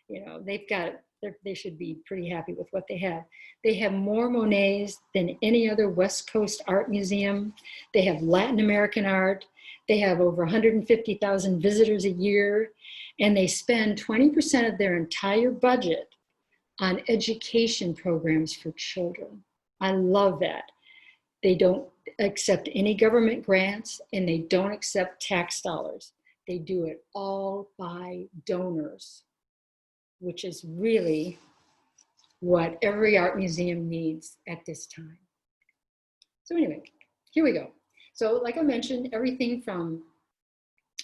you know, they should be pretty happy with what they have. They have more Monets than any other West Coast art museum. They have Latin American art. They have over 150,000 visitors a year, and they spend 20% of their entire budget on education programs for children. I love that. They don't accept any government grants, and they don't accept tax dollars. They do it all by donors, which is really what every art museum needs at this time. So anyway, here we go. So like I mentioned, everything from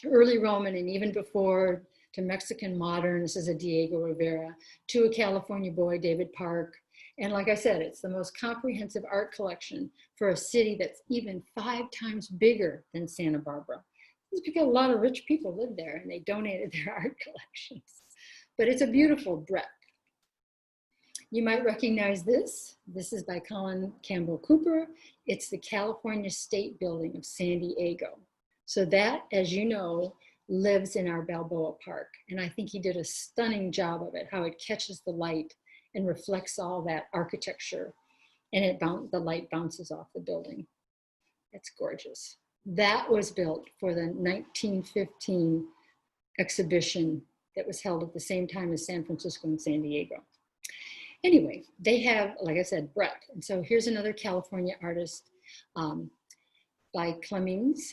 early Roman and even before to Mexican modern, this is a Diego Rivera, to a California boy, David Park. And like I said, it's the most comprehensive art collection for a city that's even 5 times bigger than Santa Barbara. It's because a lot of rich people live there and they donated their art collections. But it's a beautiful breadth. You might recognize this. This is by Colin Campbell Cooper. It's the California State Building of San Diego. So that, as you know, lives in our Balboa Park. And I think he did a stunning job of it, how it catches the light and reflects all that architecture, and the light bounces off the building. It's gorgeous. That was built for the 1915 exhibition that was held at the same time as San Francisco and San Diego. Anyway, they have, like I said, breadth. And so here's another California artist by Clemmings.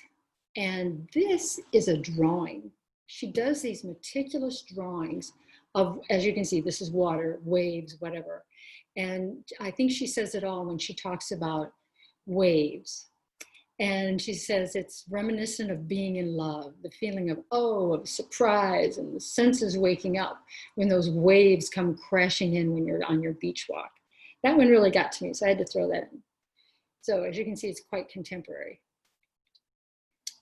And this is a drawing. She does these meticulous drawings of, as you can see, this is water, waves, whatever. And I think she says it all when she talks about waves. And she says it's reminiscent of being in love, the feeling of, of surprise and the senses waking up when those waves come crashing in when you're on your beach walk. That one really got to me, so I had to throw that in. So as you can see, it's quite contemporary.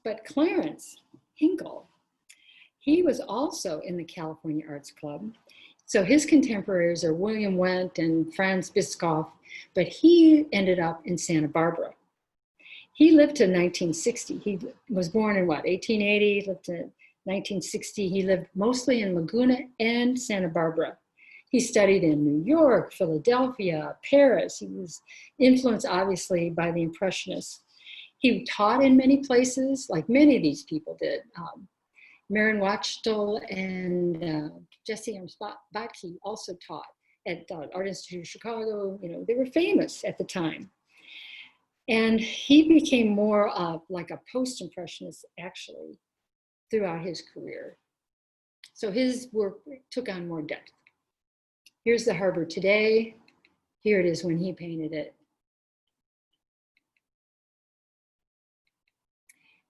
But Clarence Hinkle, he was also in the California Arts Club. So his contemporaries are William Wendt and Franz Bischoff, but he ended up in Santa Barbara. He lived to 1960. He was born in 1880, lived to 1960. He lived mostly in Laguna and Santa Barbara. He studied in New York, Philadelphia, Paris. He was influenced, obviously, by the Impressionists. He taught in many places, like many of these people did. Marin Wachtel and Jesse Botke also taught at Art Institute of Chicago. You know, they were famous at the time. And he became more of like a post-impressionist actually throughout his career. So his work took on more depth. Here's the harbor today. Here it is when he painted it.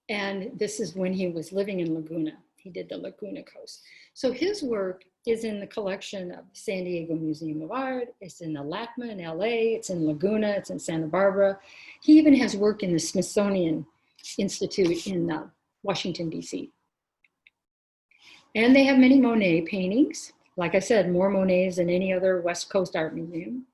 And this is when he was living in Laguna. He did the Laguna coast. So his work is in the collection of the San Diego Museum of Art. It's in the LACMA in LA. It's in Laguna. It's in Santa Barbara. He even has work in the Smithsonian Institute in Washington, D.C. And they have many Monet paintings. Like I said, more Monets than any other West Coast art museum.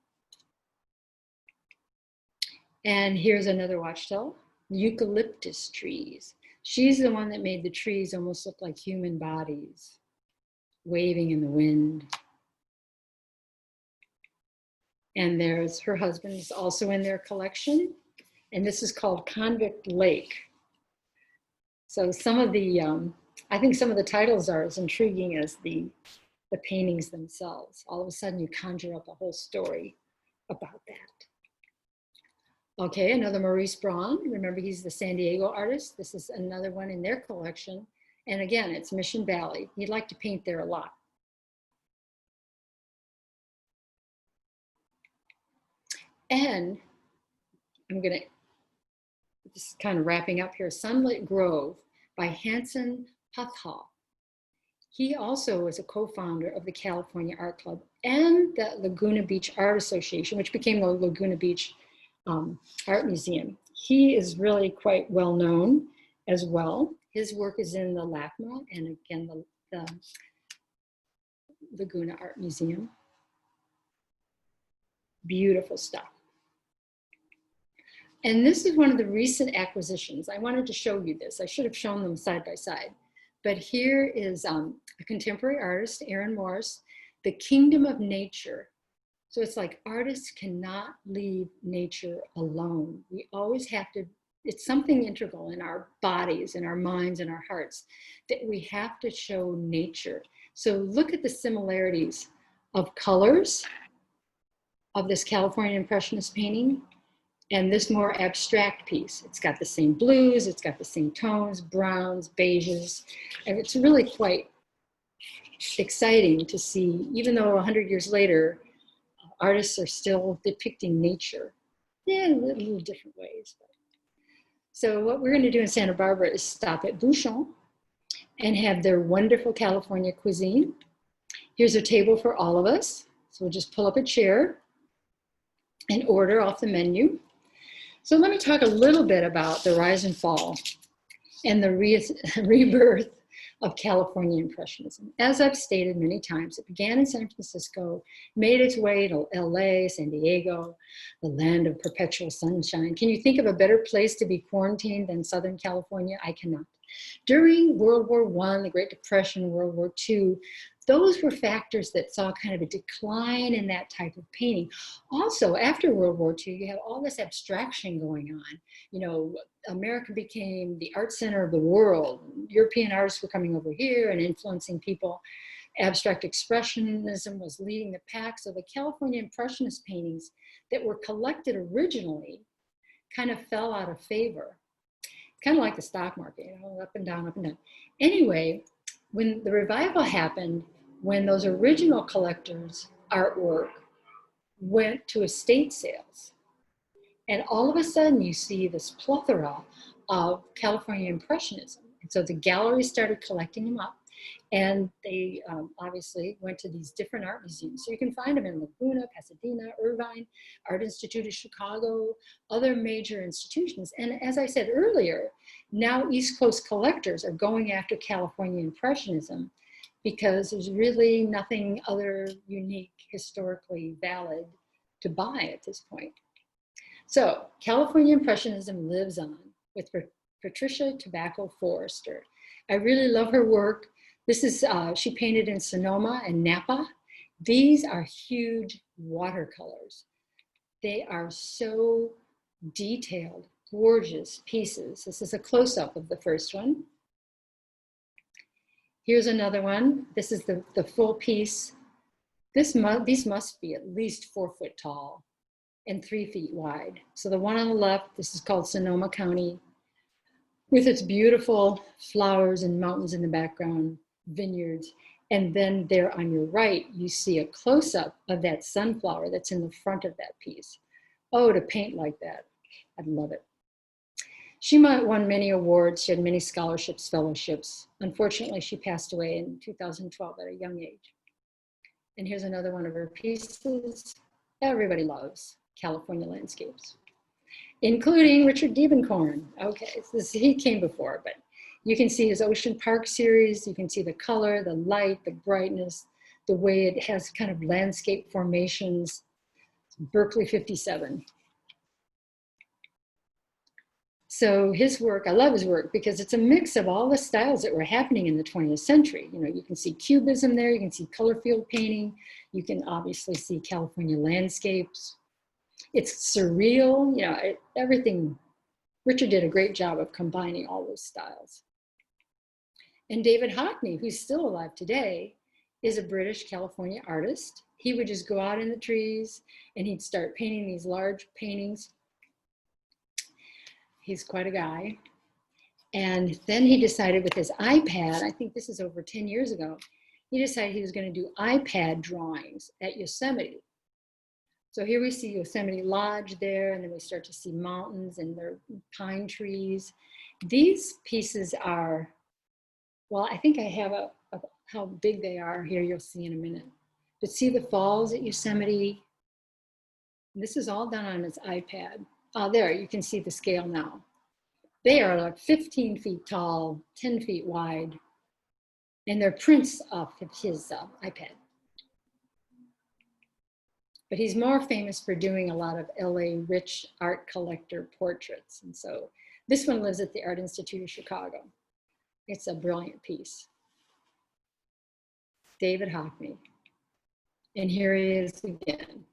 And here's another watchtower, eucalyptus trees. She's the one that made the trees almost look like human bodies, waving in the wind. And there's her husband is also in their collection. And this is called Convict Lake. So some of the, I think some of the titles are as intriguing as the paintings themselves. All of a sudden you conjure up a whole story about that. Okay, another Maurice Braun. Remember, he's the San Diego artist. This is another one in their collection. And again, it's Mission Valley. He'd like to paint there a lot. And I'm gonna, just kind of wrapping up here, Sunlit Grove by Hanson Puthall. He also was a co-founder of the California Art Club and the Laguna Beach Art Association, which became the Laguna Beach Art Museum. He is really quite well known as well. His work is in the LACMA and again the Laguna Art Museum. Beautiful stuff. And this is one of the recent acquisitions. I wanted to show you this. I should have shown them side by side. But here is a contemporary artist, Aaron Morris, The Kingdom of Nature. So it's like artists cannot leave nature alone. We always have to, it's something integral in our bodies, in our minds, in our hearts, that we have to show nature. So look at the similarities of colors of this California Impressionist painting and this more abstract piece. It's got the same blues, it's got the same tones, browns, beiges, and it's really quite exciting to see, even though 100 years later, artists are still depicting nature, in a little different ways. So what we're going to do in Santa Barbara is stop at Bouchon and have their wonderful California cuisine. Here's a table for all of us. So we'll just pull up a chair and order off the menu. So let me talk a little bit about the rise and fall and the rebirth of California Impressionism. As I've stated many times, it began in San Francisco, made its way to LA, San Diego, the land of perpetual sunshine. Can you think of a better place to be quarantined than Southern California? I cannot. During World War I, the Great Depression, World War II, those were factors that saw kind of a decline in that type of painting. Also, after World War II, you have all this abstraction going on. You know, America became the art center of the world. European artists were coming over here and influencing people. Abstract expressionism was leading the pack. So the California Impressionist paintings that were collected originally kind of fell out of favor. Kind of like the stock market, you know, up and down, up and down. Anyway, when the revival happened, when those original collectors' artwork went to estate sales, and all of a sudden you see this plethora of California Impressionism. And so the galleries started collecting them up, and they obviously went to these different art museums. So you can find them in Laguna, Pasadena, Irvine, Art Institute of Chicago, other major institutions. And as I said earlier, now East Coast collectors are going after California Impressionism because there's really nothing other unique, historically valid to buy at this point. So California Impressionism lives on with Patricia Tobacco Forrester. I really love her work. This is, she painted in Sonoma and Napa. These are huge watercolors. They are so detailed, gorgeous pieces. This is a close-up of the first one. Here's another one. This is the full piece. These must be at least 4 foot tall. and 3 feet wide. So the one on the left, this is called Sonoma County, with its beautiful flowers and mountains in the background, vineyards. And then there on your right, you see a close-up of that sunflower that's in the front of that piece. Oh, to paint like that, I'd love it. She won many awards. She had many scholarships, fellowships. Unfortunately, she passed away in 2012 at a young age. And here's another one of her pieces. Everybody loves California landscapes, including Richard Diebenkorn. Okay, so he came before, but you can see his Ocean Park series. You can see the color, the light, the brightness, the way it has kind of landscape formations. Berkeley 57. So his work, I love his work because it's a mix of all the styles that were happening in the 20th century. You know, you can see Cubism there, you can see color field painting, you can obviously see California landscapes. It's surreal, you know, everything. Richard did a great job of combining all those styles. And David Hockney, who's still alive today, is a British California artist. He would just go out in the trees and he'd start painting these large paintings. He's quite a guy. And then he decided with his iPad, I think this is over 10 years ago, he decided he was going to do iPad drawings at Yosemite. So here we see Yosemite Lodge there, and then we start to see mountains and their pine trees. These pieces are, well, I think I have how big they are here, you'll see in a minute. But see the falls at Yosemite? This is all done on his iPad. There, you can see the scale now. They are like 15 feet tall, 10 feet wide, and they're prints off of his iPad. But he's more famous for doing a lot of LA rich art collector portraits. And so this one lives at the Art Institute of Chicago. It's a brilliant piece. David Hockney. And here he is again.